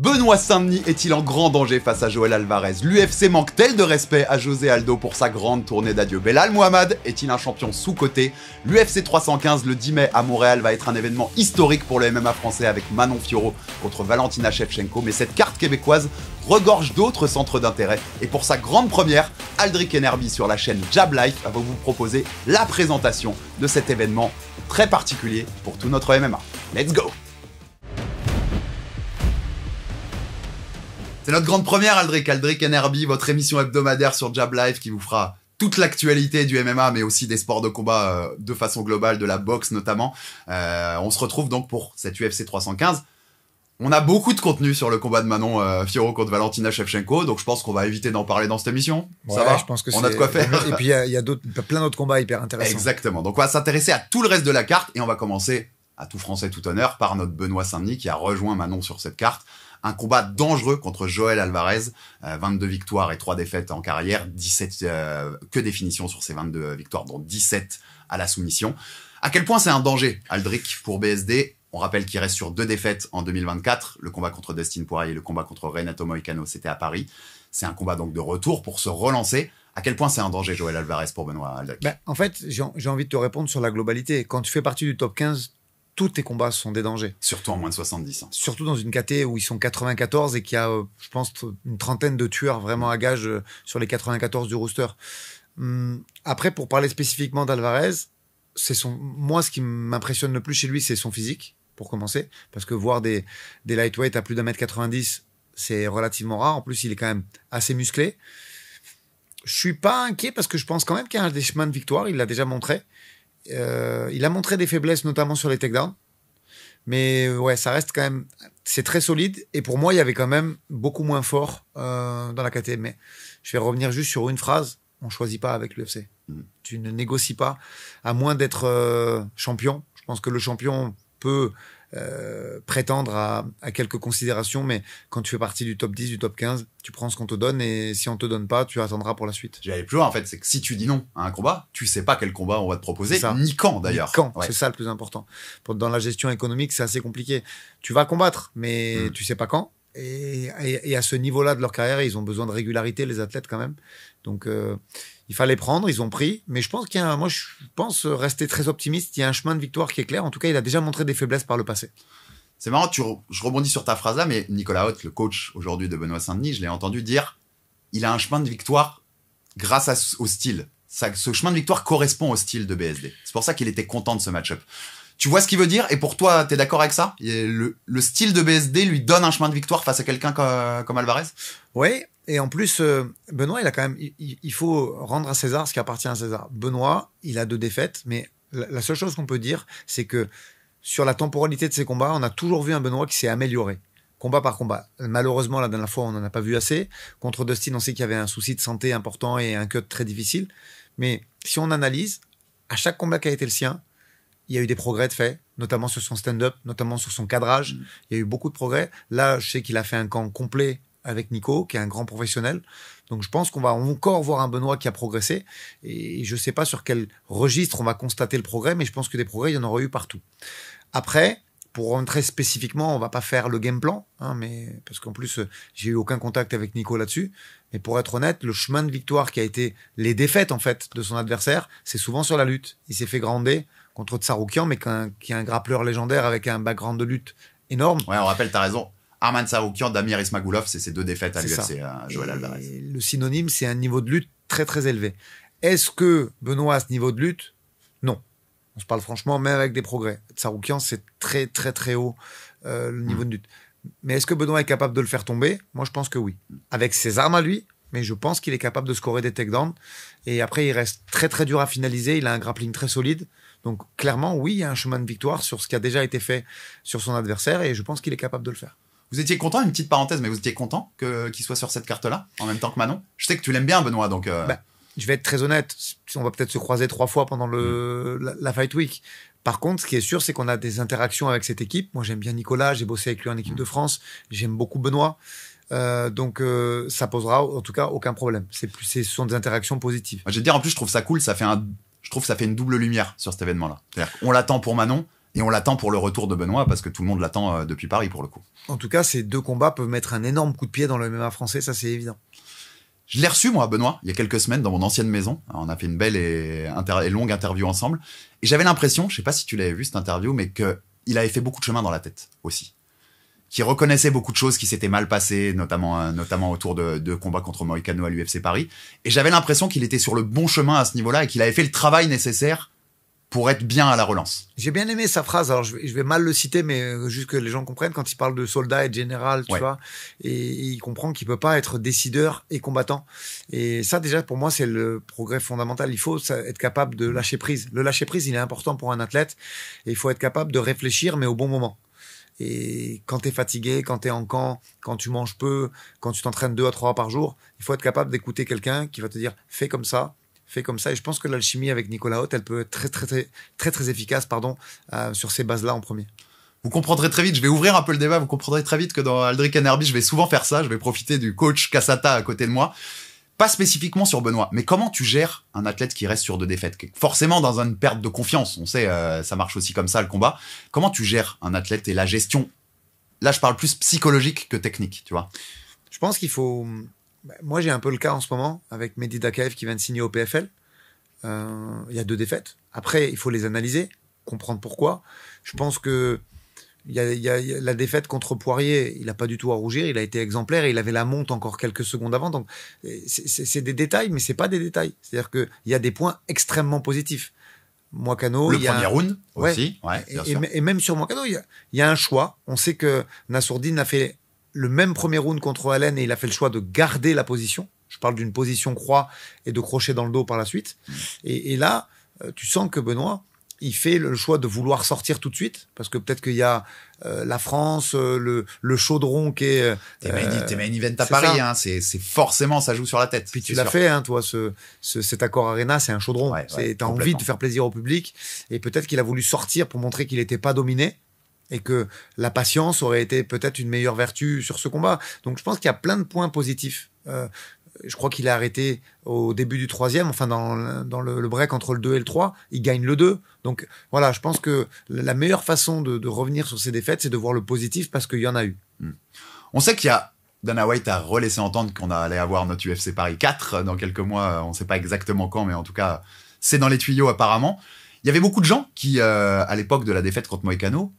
Benoît Saint-Denis est-il en grand danger face à Joel Alvarez? L'UFC manque-t-elle de respect à José Aldo pour sa grande tournée d'adieu? Belal Muhammad est-il un champion sous-coté? L'UFC 315 le 10 mai à Montréal va être un événement historique pour le MMA français avec Manon Fiorot contre Valentina Shevchenko, mais cette carte québécoise regorge d'autres centres d'intérêt. Et pour sa grande première, Aldric Enerby sur la chaîne Jab Life va vous proposer la présentation de cet événement très particulier pour tout notre MMA. Let's go! C'est notre grande première, Aldric Enerby, votre émission hebdomadaire sur Jab Life qui vous fera toute l'actualité du MMA, mais aussi des sports de combat de façon globale, de la boxe notamment. On se retrouve donc pour cette UFC 315. On a beaucoup de contenu sur le combat de Manon Fiorot contre Valentina Shevchenko, donc je pense qu'on va éviter d'en parler dans cette émission. Ouais, ça va? Je pense que on a de quoi faire. Et puis il y a plein d'autres combats hyper intéressants. Exactement. Donc on va s'intéresser à tout le reste de la carte et on va commencer, à tout français, tout honneur, par notre Benoît Saint-Denis qui a rejoint Manon sur cette carte. Un combat dangereux contre Joel Alvarez, 22 victoires et 3 défaites en carrière, 17 que définition sur ces 22 victoires, dont 17 à la soumission. À quel point c'est un danger, Aldric, pour BSD? On rappelle qu'il reste sur 2 défaites en 2024, le combat contre Dustin Poirier et le combat contre Renato Moicano, c'était à Paris. C'est un combat donc de retour pour se relancer. À quel point c'est un danger, Joel Alvarez, pour Benoît, Aldric? En fait, j'ai envie de te répondre sur la globalité. Quand tu fais partie du top 15, tous tes combats sont des dangers. Surtout en moins de 70 ans. Surtout dans une KT où ils sont 94 et qu'il y a, je pense, une trentaine de tueurs vraiment à gage sur les 94 du roster. Après, pour parler spécifiquement d'Alvarez, moi, ce qui m'impressionne le plus chez lui, c'est son physique, pour commencer. Parce que voir des lightweights à plus d'1m90, c'est relativement rare. En plus, il est quand même assez musclé. Je suis pas inquiet parce que je pense quand même qu'il y a des chemins de victoire. Il l'a déjà montré. Il a montré des faiblesses, notamment sur les takedowns. Mais ouais, ça reste quand même... C'est très solide. Et pour moi, il y avait quand même beaucoup moins fort dans la KT. Mais je vais revenir juste sur une phrase. On ne choisit pas avec l'UFC. Tu ne négocies pas, à moins d'être champion. Je pense que le champion peut prétendre à quelques considérations, mais quand tu fais partie du top 10, du top 15, tu prends ce qu'on te donne, et si on te donne pas, tu attendras pour la suite. J'allais plus loin, en fait, c'est que si tu dis non à un combat, tu sais pas quel combat on va te proposer, ni quand d'ailleurs. Ni quand, ouais. C'est ça le plus important. Dans la gestion économique, c'est assez compliqué. Tu vas combattre, mais tu sais pas quand. Et à ce niveau-là de leur carrière, ils ont besoin de régularité, les athlètes, quand même. Donc, il fallait prendre, ils ont pris. Mais je pense moi, je pense rester très optimiste. Il y a un chemin de victoire qui est clair. En tout cas, il a déjà montré des faiblesses par le passé. C'est marrant, je rebondis sur ta phrase là, mais Nicolas Haute, le coach aujourd'hui de Benoît Saint-Denis, je l'ai entendu dire, il a un chemin de victoire grâce au style. Ce chemin de victoire correspond au style de BSD. C'est pour ça qu'il était content de ce match-up. Tu vois ce qu'il veut dire? Et pour toi, t'es d'accord avec ça? Le style de BSD lui donne un chemin de victoire face à quelqu'un comme Alvarez? Oui, et en plus, Benoît, il a quand même... Il faut rendre à César ce qui appartient à César. Benoît, il a 2 défaites, mais la seule chose qu'on peut dire, c'est que sur la temporalité de ses combats, on a toujours vu un Benoît qui s'est amélioré, combat par combat. Malheureusement, la dernière fois, on n'en a pas vu assez. Contre Dustin, on sait qu'il y avait un souci de santé important et un cut très difficile. Mais si on analyse, à chaque combat qui a été le sien, il y a eu des progrès de fait, notamment sur son stand-up, notamment sur son cadrage. Il y a eu beaucoup de progrès. Là, je sais qu'il a fait un camp complet avec Nico, qui est un grand professionnel. Donc, je pense qu'on va encore voir un Benoît qui a progressé. Et je ne sais pas sur quel registre on va constater le progrès, mais je pense que des progrès, il y en aura eu partout. Après, pour rentrer spécifiquement, on va pas faire le game plan, mais parce qu'en plus, j'ai eu aucun contact avec Nico là-dessus. Mais pour être honnête, le chemin de victoire qui a été les défaites, en fait, de son adversaire, c'est souvent sur la lutte. Il s'est fait grander contre Tsarukyan, mais qui est un grappleur légendaire avec un background de lutte énorme. Ouais, on rappelle, t'as raison. Arman Tsarukyan, Damir Ismagulov, c'est ces 2 défaites à l'UFC, Joel Alvarez. Et le synonyme, c'est un niveau de lutte très très élevé. Est-ce que Benoît a ce niveau de lutte? Non. On se parle franchement, même avec des progrès. Tsarukyan, c'est très très très haut le niveau de lutte. Mais est-ce que Benoît est capable de le faire tomber? Moi, je pense que oui. Avec ses armes à lui, mais je pense qu'il est capable de scorer des takedowns. Et après, il reste très très dur à finaliser. Il a un grappling très solide. Donc clairement, oui, il y a un chemin de victoire sur ce qui a déjà été fait sur son adversaire, et je pense qu'il est capable de le faire. Vous étiez content, une petite parenthèse, mais vous étiez content qu'il soit sur cette carte-là, en même temps que Manon? Je sais que tu l'aimes bien, Benoît, donc... Je vais être très honnête, on va peut-être se croiser 3 fois pendant la Fight Week. Par contre, ce qui est sûr, c'est qu'on a des interactions avec cette équipe. Moi, j'aime bien Nicolas, j'ai bossé avec lui en équipe de France, j'aime beaucoup Benoît. Donc, ça posera en tout cas aucun problème. Ce sont des interactions positives. Je vais te dire, en plus, je trouve ça cool, je trouve que ça fait une double lumière sur cet événement-là. C'est-à-dire qu'on l'attend pour Manon, Et on l'attend pour le retour de Benoît parce que tout le monde l'attend depuis Paris pour le coup. En tout cas, ces deux combats peuvent mettre un énorme coup de pied dans le MMA français, ça c'est évident. Je l'ai reçu, moi, Benoît, il y a quelques semaines dans mon ancienne maison. On a fait une belle et longue interview ensemble. Et j'avais l'impression, je sais pas si tu l'avais vu cette interview, mais qu'il avait fait beaucoup de chemin dans la tête aussi. Qu'il reconnaissait beaucoup de choses qui s'étaient mal passées, notamment autour de combats contre Moïcano à l'UFC Paris. Et j'avais l'impression qu'il était sur le bon chemin à ce niveau-là et qu'il avait fait le travail nécessaire pour être bien à la relance. J'ai bien aimé sa phrase, alors je vais mal le citer, mais juste que les gens comprennent, quand il parle de soldat et de général, tu vois, et il comprend qu'il peut pas être décideur et combattant. Et ça, déjà, pour moi, c'est le progrès fondamental. Il faut être capable de lâcher prise. Le lâcher prise, il est important pour un athlète, et il faut être capable de réfléchir, mais au bon moment. Et quand t'es fatigué, quand t'es en camp, quand tu manges peu, quand tu t'entraînes 2 à 3 fois par jour, il faut être capable d'écouter quelqu'un qui va te dire, fais comme ça. Et je pense que l'alchimie avec Nicolas Haute, elle peut être très efficace, sur ces bases-là en premier. Vous comprendrez très vite, je vais ouvrir un peu le débat, vous comprendrez très vite que dans Aldric Enerby, je vais souvent faire ça, je vais profiter du coach Cassata à côté de moi. Pas spécifiquement sur Benoît, mais comment tu gères un athlète qui reste sur 2 défaites? Forcément dans une perte de confiance, on sait, ça marche aussi comme ça le combat. Comment tu gères un athlète et la gestion? Là, je parle plus psychologique que technique, tu vois. Je pense qu'il faut... Moi, j'ai un peu le cas en ce moment avec Mehdi Dakaev qui vient de signer au PFL. Il y a 2 défaites. Après, il faut les analyser, comprendre pourquoi. Je pense que il y a la défaite contre Poirier, il n'a pas du tout à rougir, il a été exemplaire et il avait la monte encore quelques secondes avant. Donc, c'est des détails, mais c'est pas des détails. C'est-à-dire qu'il y a des points extrêmement positifs. Moïcano, le premier round aussi, bien sûr. Et même sur Moïcano, il y a un choix. On sait que Nassourdine a fait le même premier round contre Allen et il a fait le choix de garder la position. Je parle d'une position croix et de crochet dans le dos par la suite. Et là, tu sens que Benoît, il fait le choix de vouloir sortir tout de suite parce que peut-être qu'il y a la France, le chaudron qui est... T'es main event à Paris, hein, c'est forcément, ça joue sur la tête. Puis tu l'as fait, hein, toi, cet accord Arena, c'est un chaudron. T'as envie de faire plaisir au public et peut-être qu'il a voulu sortir pour montrer qu'il n'était pas dominé. Et que la patience aurait été peut-être une meilleure vertu sur ce combat. Donc je pense qu'il y a plein de points positifs. Je crois qu'il est arrêté au début du 3e, enfin dans le break entre le 2 et le 3, il gagne le 2. Donc voilà, je pense que la meilleure façon de revenir sur ces défaites, c'est de voir le positif parce qu'il y en a eu. On sait qu'il y a... Dana White a relaissé entendre qu'on allait avoir notre UFC Paris 4 dans quelques mois, on ne sait pas exactement quand, mais en tout cas, c'est dans les tuyaux apparemment. Il y avait beaucoup de gens qui, à l'époque de la défaite contre Moïcano,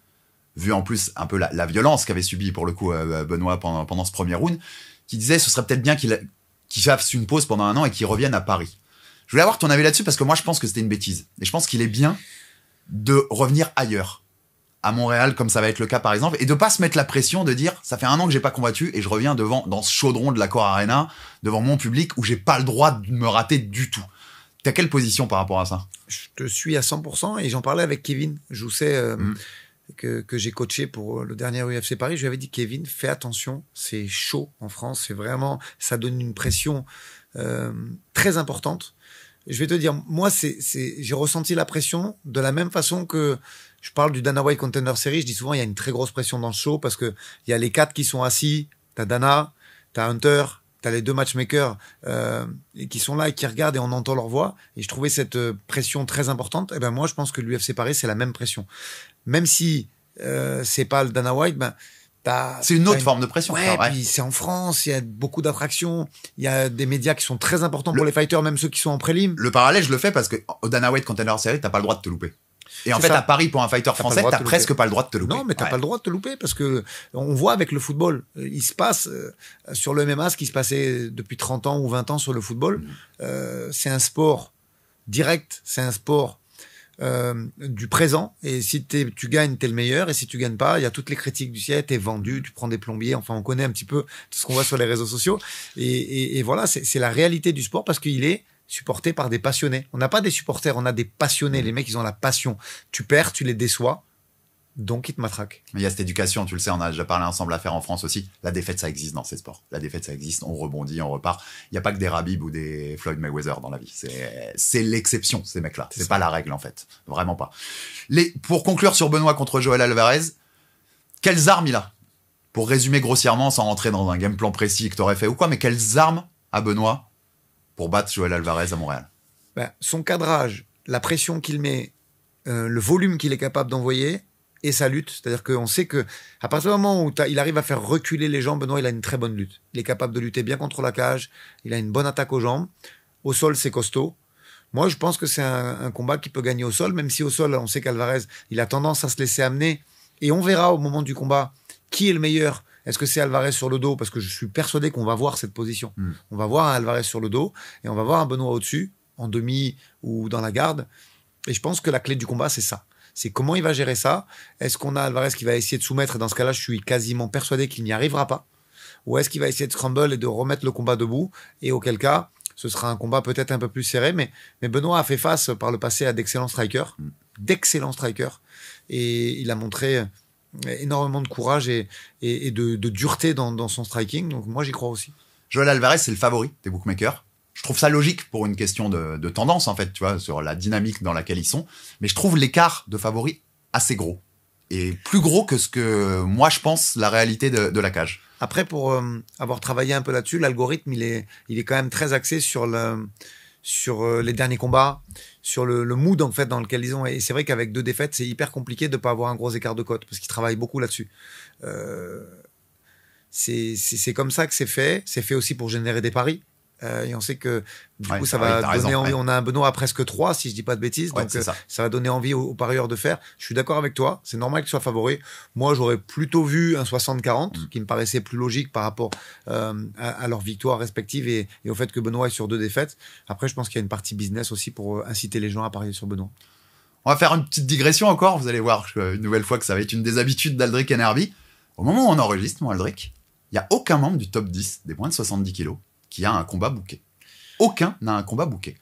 vu en plus un peu la violence qu'avait subi pour le coup Benoît pendant ce premier round, qui disait ce serait peut-être bien qu'il fasse une pause pendant 1 an et qu'il revienne à Paris. Je voulais avoir ton avis là-dessus parce que moi je pense que c'était une bêtise. Et je pense qu'il est bien de revenir ailleurs, à Montréal comme ça va être le cas par exemple, et de pas se mettre la pression de dire ça fait 1 an que j'ai pas combattu et je reviens dans ce chaudron de l'Accor Arena, devant mon public où j'ai pas le droit de me rater du tout. T'as quelle position par rapport à ça? Je te suis à 100% et j'en parlais avec Kevin Jousset, que j'ai coaché pour le dernier UFC Paris. Je lui avais dit, Kevin, fais attention, c'est chaud en France, c'est vraiment, ça donne une pression très importante. Et je vais te dire, moi, j'ai ressenti la pression de la même façon que je parle du Dana White Contender Series. Je dis souvent, il y a une très grosse pression dans le show parce que il y a les 4 qui sont assis, t'as Dana, t'as Hunter, t'as les 2 matchmakers qui sont là et qui regardent et on entend leur voix. Et je trouvais cette pression très importante. Et ben moi, je pense que l'UFC Paris, c'est la même pression. Même si c'est pas le Dana White, c'est une autre forme de pression. Ouais, puis c'est en France, il y a beaucoup d'attractions, il y a des médias qui sont très importants pour les fighters, même ceux qui sont en prélim. Le parallèle, je le fais parce que au Dana White Contender Series, t'as pas le droit de te louper. Et en fait, à Paris, pour un fighter français, t'as presque pas le droit de te louper. Non, mais t'as pas le droit de te louper parce que on voit avec le football, il se passe sur le MMA ce qui se passait depuis 30 ans ou 20 ans sur le football. C'est un sport direct, c'est un sport du présent. Et si tu gagnes, t'es le meilleur. Et si tu gagnes pas, il y a toutes les critiques du ciel, t'es vendu, tu prends des plombiers. Enfin, on connaît un petit peu tout ce qu'on voit sur les réseaux sociaux. Et voilà, c'est la réalité du sport parce qu'il est supporté par des passionnés. On n'a pas des supporters, on a des passionnés. Les mecs, ils ont la passion. Tu perds, tu les déçois, donc ils te matraquent. Il y a cette éducation, tu le sais, on a déjà parlé ensemble à faire en France aussi. La défaite, ça existe dans ces sports. La défaite, ça existe, on rebondit, on repart. Il n'y a pas que des Khabib ou des Floyd Mayweather dans la vie. C'est l'exception, ces mecs-là. C'est pas la règle, en fait. Vraiment pas. Pour conclure sur Benoît contre Joel Alvarez, quelles armes il a? Pour résumer grossièrement, sans rentrer dans un game plan précis que t'aurais fait ou quoi, mais quelles armes a Benoît pour battre Joel Alvarez à Montréal? Son cadrage, la pression qu'il met le volume qu'il est capable d'envoyer et sa lutte. C'est-à-dire qu'on sait que à partir du moment où il arrive à faire reculer les jambes, Benoît, il a une très bonne lutte. Il est capable de lutter bien contre la cage. Il a une bonne attaque aux jambes. Au sol, c'est costaud. Moi, je pense que c'est un combat qui peut gagner au sol, même si au sol, on sait qu'Alvarez, il a tendance à se laisser amener. Et on verra au moment du combat qui est le meilleur. Est-ce que c'est Alvarez sur le dos? Parce que je suis persuadé qu'on va voir cette position. On va voir un Alvarez sur le dos et on va voir un Benoît au-dessus, en demi ou dans la garde. Et je pense que la clé du combat, c'est ça. C'est comment il va gérer ça. Est-ce qu'on a Alvarez qui va essayer de soumettre? Et dans ce cas-là, je suis quasiment persuadé qu'il n'y arrivera pas. Ou est-ce qu'il va essayer de scramble et de remettre le combat debout? Et auquel cas, ce sera un combat peut-être un peu plus serré. Mais Benoît a fait face par le passé à d'excellents strikers. Et il a montré énormément de courage et de dureté dans son striking. Donc moi, j'y crois aussi. Joel Alvarez, c'est le favori des bookmakers. Je trouve ça logique pour une question de tendance, en fait, tu vois, sur la dynamique dans laquelle ils sont. Mais je trouve l'écart de favoris assez gros. Et plus gros que ce que moi, je pense, la réalité de la cage. Après, pour avoir travaillé un peu là-dessus, l'algorithme, il est quand même très axé sur les derniers combats, sur le mood en fait dans lequel ils ont. Et c'est vrai qu'avec 2 défaites, c'est hyper compliqué de pas avoir un gros écart de cote parce qu'ils travaillent beaucoup là-dessus. C'est comme ça que c'est fait. C'est fait aussi pour générer des paris. Et on sait que du coup ça va donner envie. On a un Benoît à presque 3 si je dis pas de bêtises, donc ça va donner envie aux parieurs de faire. Je suis d'accord avec toi, c'est normal qu'il soit favori. Moi j'aurais plutôt vu un 60-40 qui me paraissait plus logique par rapport à leurs victoires respectives et au fait que Benoît est sur 2 défaites. Après je pense qu'il y a une partie business aussi pour inciter les gens à parier sur Benoît. On va faire une petite digression encore, vous allez voir une nouvelle fois que ça va être une des habitudes d'Aldric Enerby. Au moment où on enregistre, mon Aldric, il n'y a aucun membre du top 10 des moins de 70 kilos qui a un combat booké. Aucun n'a un combat booké.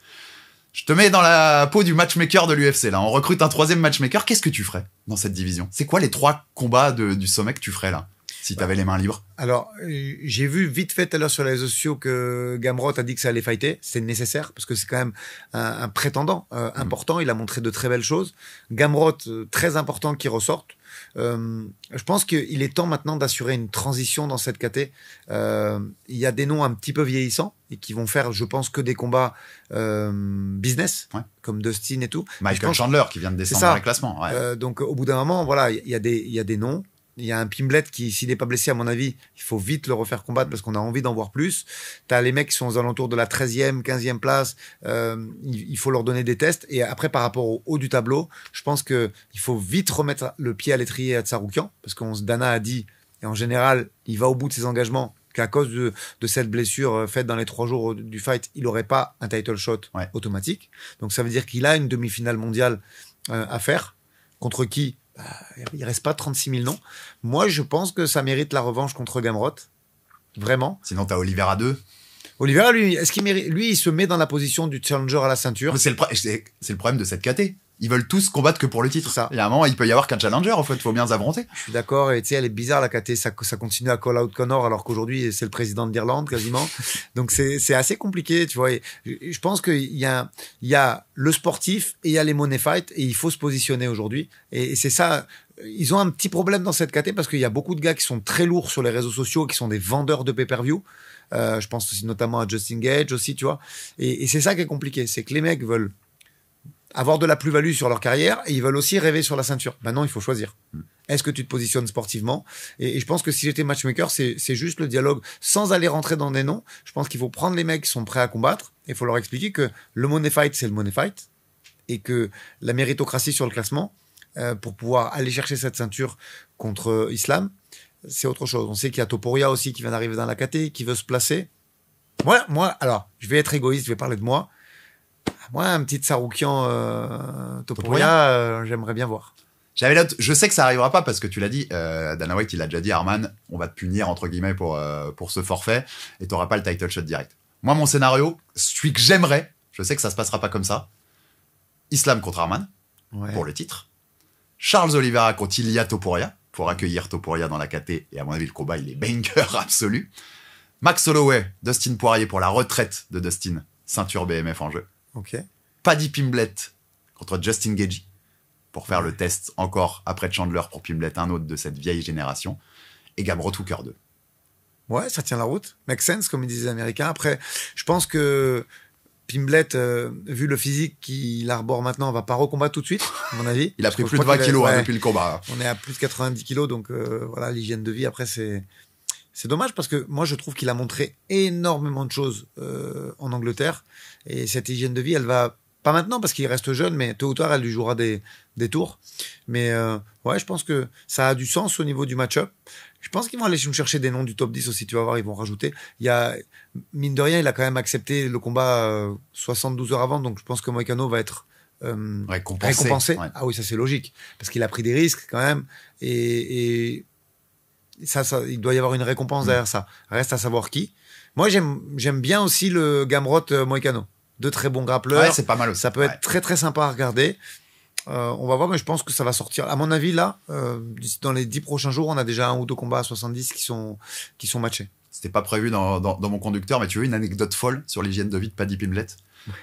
Je te mets dans la peau du matchmaker de l'UFC, là. On recrute un 3e matchmaker. Qu'est-ce que tu ferais dans cette division? C'est quoi les 3 combats du sommet que tu ferais, là, si t'avais les mains libres? Alors, j'ai vu vite fait tout à l'heure sur les réseaux sociaux que Gamrot a dit que ça allait fighter. C'est nécessaire, parce que c'est quand même un prétendant important. Il a montré de très belles choses. Gamrot, très important qu'il ressorte. Je pense qu'il est temps maintenant d'assurer une transition dans cette KT. Il y a des noms un petit peu vieillissants et qui vont faire, je pense, que des combats business, comme Dustin et tout. Michael Chandler qui vient de descendre dans le classement. Donc au bout d'un moment, voilà, il y a des noms. Il y a un Pimblet qui, s'il n'est pas blessé, à mon avis, il faut vite le refaire combattre parce qu'on a envie d'en voir plus. T'as les mecs qui sont aux alentours de la 13e, 15e place. Il faut leur donner des tests. Et après, par rapport au haut du tableau, je pense qu'il faut vite remettre le pied à l'étrier à Tsarukyan parce que Dana a dit, et en général, il va au bout de ses engagements, qu'à cause de cette blessure faite dans les 3 jours du fight, il n'aurait pas un title shot automatique. Donc ça veut dire qu'il a une demi-finale mondiale à faire. Contre qui? Il reste pas 36 000 noms. Moi, je pense que ça mérite la revanche contre Gamrot. Vraiment. Sinon, t'as Oliveira 2. Oliveira, lui, est-ce qu'il mérite? Lui, il se met dans la position du challenger à la ceinture. C'est le problème de cette KT. Ils veulent tous combattre que pour le titre. Ça. Il y a un moment, il peut y avoir qu'un challenger, en fait. Il faut bien s'affronter. Je suis d'accord. Et tu sais, elle est bizarre, la KT. Ça continue à call out Connor, alors qu'aujourd'hui, c'est le président d'Irlande, quasiment. Donc, c'est assez compliqué, tu vois. Et je pense qu'il y a le sportif et il y a les money fight et il faut se positionner aujourd'hui. Et c'est ça. Ils ont un petit problème dans cette KT parce qu'il y a beaucoup de gars qui sont très lourds sur les réseaux sociaux, qui sont des vendeurs de pay-per-view. Je pense aussi notamment à Justin Gage aussi, tu vois. Et c'est ça qui est compliqué. C'est que les mecs veulent avoir de la plus-value sur leur carrière et ils veulent aussi rêver sur la ceinture. Maintenant, il faut choisir. Est-ce que tu te positionnes sportivement? Et je pense que si j'étais matchmaker, c'est juste le dialogue sans aller rentrer dans des noms. Je pense qu'il faut prendre les mecs qui sont prêts à combattre et il faut leur expliquer que le money fight, c'est le money fight et que la méritocratie sur le classement, pour pouvoir aller chercher cette ceinture contre Islam, c'est autre chose. On sait qu'il y a Topuria aussi qui vient d'arriver dans la KT, qui veut se placer. Moi, alors, je vais être égoïste, je vais parler de moi. Moi, un petit Tsarukyan Topuria, j'aimerais bien voir. Je sais que ça arrivera pas parce que tu l'as dit, Dana White, il a déjà dit, Arman, on va te punir, entre guillemets, pour ce forfait et t'auras pas le title shot direct. Moi, mon scénario, celui que j'aimerais, je sais que ça se passera pas comme ça, Islam contre Arman, pour le titre. Charles Oliveira contre Ilia Topuria, pour accueillir Topuria dans la KT, et à mon avis, le combat, il est banger absolu. Max Holloway, Dustin Poirier pour la retraite de Dustin, ceinture BMF en jeu. Paddy Pimblett contre Justin Gaethje, pour faire le test encore après Chandler pour Pimblett, un autre de cette vieille génération, et Gamrot Hooker 2. Ouais, ça tient la route. Make sense, comme ils disent les Américains. Après, je pense que Pimblet, vu le physique qu'il arbore maintenant, va pas recombattre tout de suite, à mon avis. Il a pris plus de 20 kilos depuis le combat. On est à plus de 90 kilos, donc voilà, l'hygiène de vie, après, c'est dommage parce que moi, je trouve qu'il a montré énormément de choses en Angleterre. Et cette hygiène de vie, elle va, pas maintenant parce qu'il reste jeune, mais tôt ou tard, elle lui jouera des tours. Mais ouais, je pense que ça a du sens au niveau du match-up. Je pense qu'ils vont aller me chercher des noms du top 10 aussi, tu vas voir, ils vont rajouter. Il y a, mine de rien, il a quand même accepté le combat 72 heures avant, donc je pense que Moïcano va être récompensé. Ouais. Ah oui, ça c'est logique, parce qu'il a pris des risques quand même, et ça, il doit y avoir une récompense derrière ça. Reste à savoir qui. Moi, j'aime bien aussi le Gamrot Moïcano. Deux très bons grappleurs. Ouais, c'est pas mal aussi. Ça peut être très très sympa à regarder. On va voir, mais je pense que ça va sortir. À mon avis, là, dans les 10 prochains jours, on a déjà 1 ou 2 combats à 70 qui sont matchés. C'était pas prévu dans mon conducteur, mais tu veux une anecdote folle sur l'hygiène de vie de Paddy Pimblett?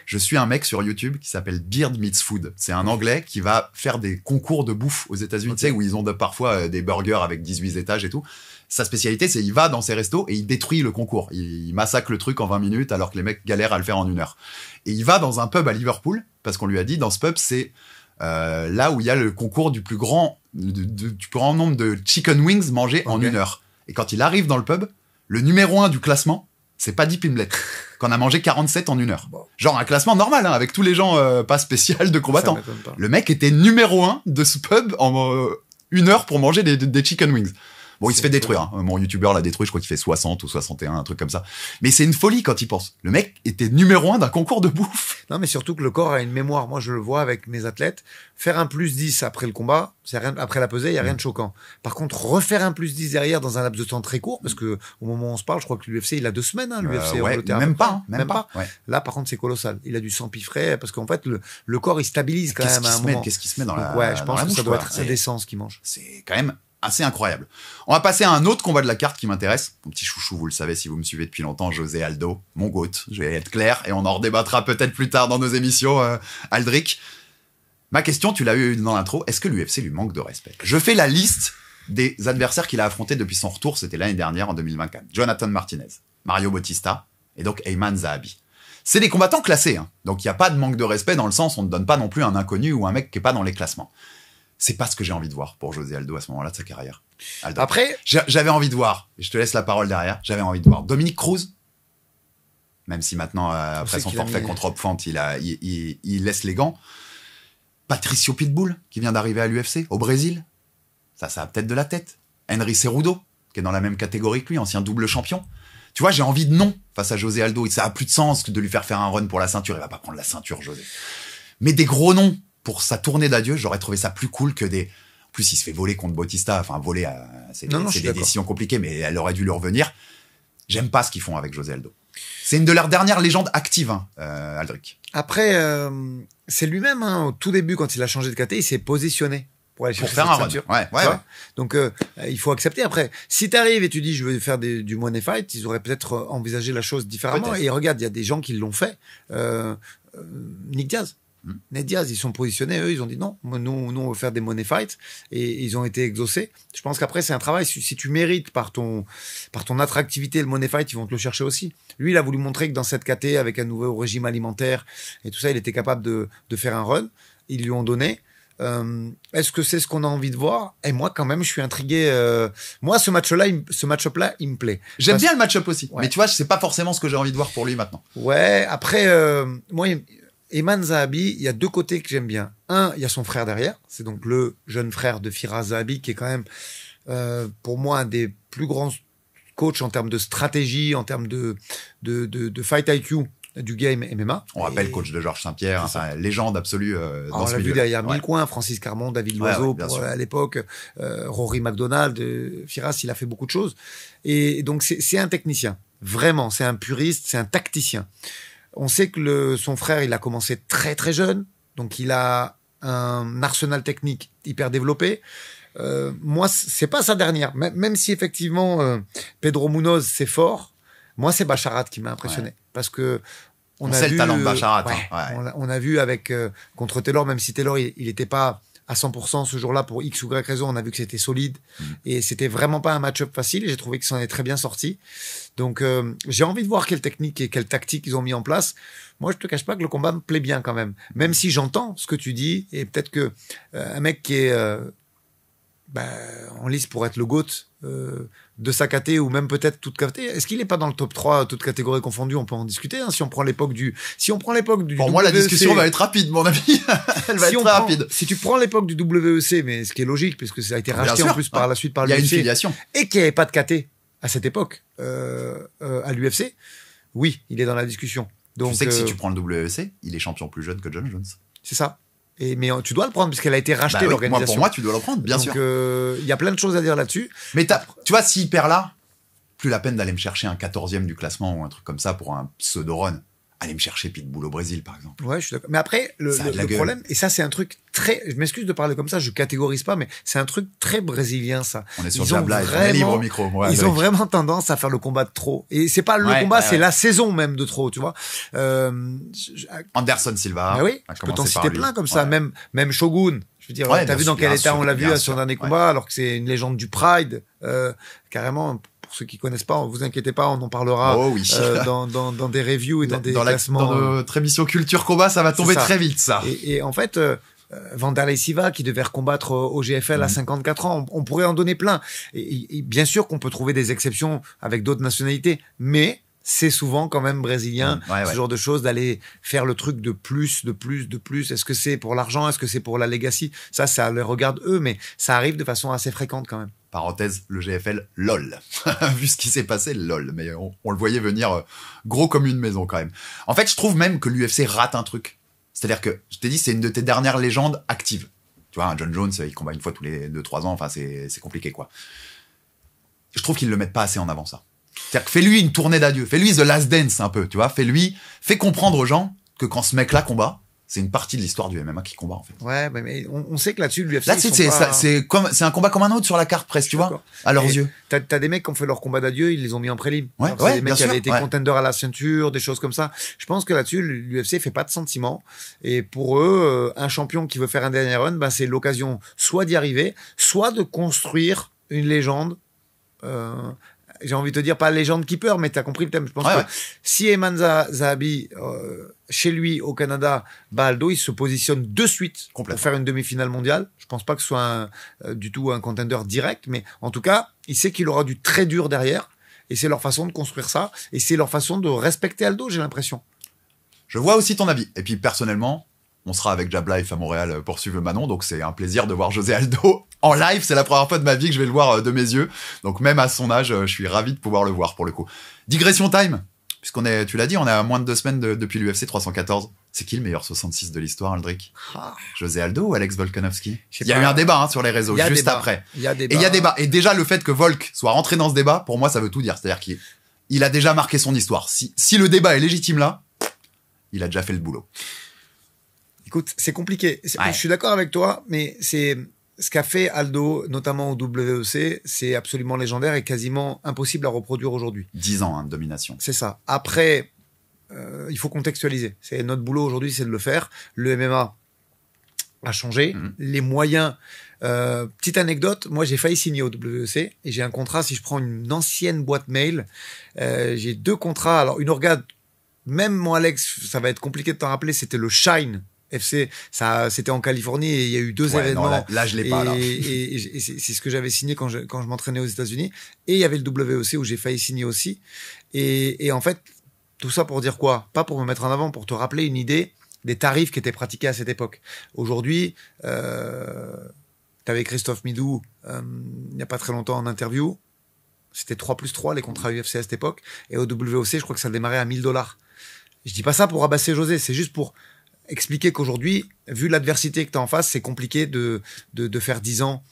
Je suis un mec sur YouTube qui s'appelle Beard Meets Food. C'est un Anglais qui va faire des concours de bouffe aux États-Unis, tu sais, où ils ont parfois des burgers avec 18 étages et tout. Sa spécialité, c'est il va dans ses restos et il détruit le concours. Il massacre le truc en 20 minutes alors que les mecs galèrent à le faire en 1 heure. Et il va dans un pub à Liverpool parce qu'on lui a dit, dans ce pub, c'est là où il y a le concours du plus grand nombre de chicken wings mangés en 1 heure. Et quand il arrive dans le pub, le numéro 1 du classement, c'est Paddy Pimblett, qu'on a mangé 47 en 1 heure. Bon. Genre un classement normal, hein, avec tous les gens pas spécial de combattants. Le mec était numéro 1 de ce pub en 1 heure pour manger des chicken wings. Bon, il se fait détruire. Hein. Mon youtubeur l'a détruit, je crois qu'il fait 60 ou 61, un truc comme ça. Mais c'est une folie quand il pense. Le mec était numéro 1 d'un concours de bouffe. Non, mais surtout que le corps a une mémoire. Moi, je le vois avec mes athlètes. Faire un plus 10 après le combat, c'est rien, après la pesée, il n'y a rien de choquant. Par contre, refaire un plus 10 derrière dans un laps de temps très court, parce que au moment où on se parle, je crois que l'UFC, il a 2 semaines, hein, l'UFC. Ouais, même pas. Ouais. Là, par contre, c'est colossal. Il a du sang piffré, parce qu'en fait, le corps, il stabilise quand même à un moment. Qu'est-ce qu'il se met dans la Ouais, je pense que ça doit bouche, être indécent ce qu'il mange. C'est quand même assez incroyable. On va passer à un autre combat de la carte qui m'intéresse. Mon petit chouchou, vous le savez si vous me suivez depuis longtemps, José Aldo, mon GOAT. Je vais être clair et on en redébattra peut-être plus tard dans nos émissions, Aldric. Ma question, tu l'as eu dans l'intro, est-ce que l'UFC lui manque de respect? Je fais la liste des adversaires qu'il a affrontés depuis son retour, c'était l'année dernière, en 2024. Jonathan Martinez, Mario Bautista et donc Ayman Zahabi. C'est des combattants classés, hein. Donc il n'y a pas de manque de respect dans le sens, on ne donne pas non plus un inconnu ou un mec qui n'est pas dans les classements. C'est pas ce que j'ai envie de voir pour José Aldo à ce moment-là de sa carrière. Aldo. Après, j'avais envie de voir, et je te laisse la parole derrière, j'avais envie de voir Dominique Cruz, même si maintenant, après son forfait contre Rob Font, il laisse les gants. Patricio Pitbull, qui vient d'arriver à l'UFC, au Brésil. Ça a peut-être de la tête. Henry Cerudo, qui est dans la même catégorie que lui, ancien double champion. Tu vois, j'ai envie de non face à José Aldo. Ça a plus de sens que de lui faire un run pour la ceinture. Il va pas prendre la ceinture, José. Mais des gros noms pour sa tournée d'adieu, j'aurais trouvé ça plus cool que des... En plus, il se fait voler contre Bautista. Enfin, voler, c'est des décisions compliquées, mais elle aurait dû lui revenir. J'aime pas ce qu'ils font avec José Aldo. C'est une de leurs dernières légendes actives, hein, Aldric. Après, c'est lui-même, hein, au tout début, quand il a changé de KT, il s'est positionné pour aller chercher faire un ceinture. Ouais. Donc, il faut accepter. Après, si t'arrives et tu dis, je veux faire du money fight, ils auraient peut-être envisagé la chose différemment. Et regarde, il y a des gens qui l'ont fait. Nick Diaz. Ned Diaz, ils sont positionnés, eux, ils ont dit non, nous on veut faire des money fights, et ils ont été exaucés. Je pense qu'après c'est un travail, si tu mérites par ton attractivité le money fight, ils vont te le chercher aussi. Lui, il a voulu montrer que dans cette KT, avec un nouveau régime alimentaire et tout ça, il était capable de faire un run. Ils lui ont donné. Est-ce que c'est ce qu'on a envie de voir? Et moi, quand même, je suis intrigué. Moi, ce match-up-là, il me plaît. J'aime bien le match-up aussi, mais tu vois, c'est pas forcément ce que j'ai envie de voir pour lui maintenant. Ouais, après, moi, Ayman Zahabi, il y a 2 côtés que j'aime bien. Un, il y a son frère derrière. C'est donc le jeune frère de Firas Zahabi, qui est quand même, pour moi, un des plus grands coachs en termes de stratégie, en termes de fight IQ du game MMA. On rappelle coach de Georges Saint-Pierre, enfin, légende absolue dans ce milieu. On l'a vu derrière 1000 coins, Francis Carmon, David Loiseau, à l'époque, Rory McDonald, Firas, il a fait beaucoup de choses. Et donc, c'est un technicien. Vraiment, c'est un puriste, c'est un tacticien. On sait que son frère, il a commencé très très jeune, donc il a un arsenal technique hyper développé. Moi, c'est pas sa dernière, même si effectivement Pedro Munoz c'est fort. Moi, c'est Basharat qui m'a impressionné, parce que on a sait vu le talent de Basharat. On a vu avec contre Taylor, même si Taylor il était pas à 100% ce jour-là pour X ou Y raison. On a vu que c'était solide et c'était vraiment pas un match-up facile. Et j'ai trouvé qu'ils s'en est très bien sorti. Donc, j'ai envie de voir quelle technique et quelle tactique ils ont mis en place. Moi, je te cache pas que le combat me plaît bien quand même. Même si j'entends ce que tu dis et peut-être que un mec qui est en lice pour être le GOAT de sa caté ou même peut-être toute caté. Est-ce qu'il n'est pas dans le top 3 toute catégorie confondue? On peut en discuter si on prend l'époque du Pour moi, la discussion va être rapide, mon ami. Elle va être très rapide. Si tu prends l'époque du WEC, mais ce qui est logique puisque ça a été racheté en plus par la suite par l'UFC. Il y a une filiation. Et qu'il n'y avait pas de caté à cette époque à l'UFC, oui, il est dans la discussion. Donc, tu sais que si tu prends le WEC, il est champion plus jeune que John Jones. C'est ça. Mais tu dois le prendre parce qu'elle a été rachetée, l'organisation. Pour moi, tu dois le prendre, bien sûr. Donc, il y a plein de choses à dire là-dessus. Mais tu vois, s'il perd là, plus la peine d'aller me chercher un 14e du classement ou un truc comme ça pour un pseudo-run. Aller me chercher Pitbull au Brésil, par exemple. Ouais, je suis d'accord. Mais après, le problème, et ça, c'est un truc très, je m'excuse de parler comme ça, je catégorise pas, mais c'est un truc très brésilien, ça. On est sur Jab Live, on est libre au micro. Ouais, ils ont vraiment tendance à faire le combat de trop. Et c'est pas le combat, c'est la saison même de trop, tu vois. Anderson Silva. Ah oui, je peux t'en citer plein comme ça. Même Shogun. Je veux dire, t'as vu dans quel état on l'a vu à son dernier combat, alors que c'est une légende du Pride, carrément. Pour ceux qui connaissent pas, vous inquiétez pas, on en parlera dans des reviews et dans des classements. Dans notre émission Culture Combat, ça va tomber très vite, ça. Et en fait, Wanderlei Silva qui devait recombattre au GFL à 54 ans, on pourrait en donner plein. Et bien sûr qu'on peut trouver des exceptions avec d'autres nationalités, mais c'est souvent quand même brésilien, ce genre de choses, d'aller faire le truc de plus. Est-ce que c'est pour l'argent? Est-ce que c'est pour la legacy? Ça les regarde eux, mais ça arrive de façon assez fréquente quand même. Parenthèse, le GFL, lol. Vu ce qui s'est passé, lol. Mais on le voyait venir gros comme une maison quand même. En fait, je trouve même que l'UFC rate un truc. C'est-à-dire que, je t'ai dit, c'est une de tes dernières légendes actives. Tu vois, un John Jones, il combat une fois tous les 2-3 ans. Enfin, c'est compliqué, quoi. Je trouve qu'ils le mettent pas assez en avant, ça. C'est-à-dire que fais-lui une tournée d'adieu. Fais-lui The Last Dance, un peu, tu vois. Fais comprendre aux gens que quand ce mec-là combat, c'est une partie de l'histoire du MMA qui combat, en fait. Ouais, mais on sait que là-dessus, l'UFC. Là, c'est un combat comme un autre sur la carte, presque, tu vois, à leurs yeux. T'as des mecs qui ont fait leur combat d'adieu, ils les ont mis en prélim. Ouais, des mecs qui avaient été contenders à la ceinture, des choses comme ça. Je pense que là-dessus, l'UFC fait pas de sentiment. Et pour eux, un champion qui veut faire un dernier run, c'est l'occasion soit d'y arriver, soit de construire une légende. J'ai envie de te dire pas légende keeper, mais t'as compris le thème. Je pense que si Eman Zahabi, chez lui au Canada, bat Aldo, il se positionne de suite pour faire une demi-finale mondiale. Je pense pas que ce soit du tout un contender direct, mais en tout cas, il sait qu'il aura du très dur derrière. Et c'est leur façon de construire ça. Et c'est leur façon de respecter Aldo, j'ai l'impression. Je vois aussi ton avis. Et puis, personnellement, on sera avec Jab Life à Montréal pour suivre Manon. Donc, c'est un plaisir de voir José Aldo en live. C'est la première fois de ma vie que je vais le voir de mes yeux. Donc, même à son âge, je suis ravi de pouvoir le voir pour le coup. Digression time. Tu l'as dit, on est à moins de 2 semaines depuis l'UFC 314. C'est qui le meilleur 66 de l'histoire, Aldric? José Aldo ou Alex Volkanovski? Il y a eu un débat sur les réseaux juste après. Il y a débat. Et déjà, le fait que Volk soit rentré dans ce débat, pour moi, ça veut tout dire. C'est-à-dire qu'il a déjà marqué son histoire. Si le débat est légitime là, il a déjà fait le boulot. Écoute, c'est compliqué. Je suis d'accord avec toi, mais c'est ce qu'a fait Aldo, notamment au WEC, c'est absolument légendaire et quasiment impossible à reproduire aujourd'hui. 10 ans de domination. C'est ça. Après, il faut contextualiser. C'est notre boulot aujourd'hui, c'est de le faire. Le MMA a changé. Les moyens. Petite anecdote, moi j'ai failli signer au WEC et j'ai un contrat. Si je prends une ancienne boîte mail, j'ai 2 contrats. Alors une organe, même moi Alex, ça va être compliqué de t'en rappeler. C'était le Shine FC, ça, c'était en Californie et il y a eu 2 événements. Non, là, je l'ai pas, là. Et c'est ce que j'avais signé quand je m'entraînais aux États-Unis. Et il y avait le WEC où j'ai failli signer aussi. Et en fait, tout ça pour dire quoi? Pas pour me mettre en avant, pour te rappeler une idée des tarifs qui étaient pratiqués à cette époque. Aujourd'hui, t'avais Christophe Midou, il n'y a pas très longtemps en interview. C'était 3+3 les contrats UFC à cette époque. Et au WEC, je crois que ça démarrait à $1000. Je dis pas ça pour rabasser José, c'est juste pour expliquer qu'aujourd'hui, vu l'adversité que tu as en face, c'est compliqué de faire 10 ans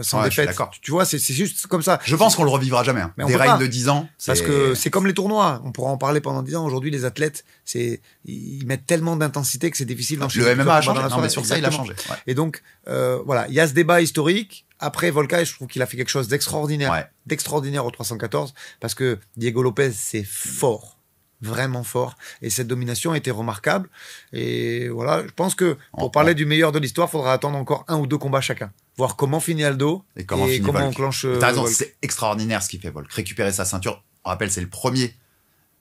sans défaite. Tu vois, c'est juste comme ça. Je pense qu'on le revivra jamais. Des règnes de 10 ans. Parce que c'est comme les tournois. On pourra en parler pendant 10 ans. Aujourd'hui, les athlètes, ils mettent tellement d'intensité que c'est difficile d'enchaîner. Le MMA a changé. Non, mais sur ça, il a changé. Ouais. Et donc, voilà, il y a ce débat historique. Après, Volka, je trouve qu'il a fait quelque chose d'extraordinaire. D'extraordinaire au 314. Parce que Diego Lopez, c'est fort. vraiment fort. Et cette domination était remarquable. Et voilà, je pense que pour parler du meilleur de l'histoire, il faudra attendre encore 1 ou 2 combats chacun. Voir comment finit Aldo et comment on Volk. Enclenche. T'as raison, c'est extraordinaire ce qu'il fait Volk. Récupérer sa ceinture, on rappelle, c'est le premier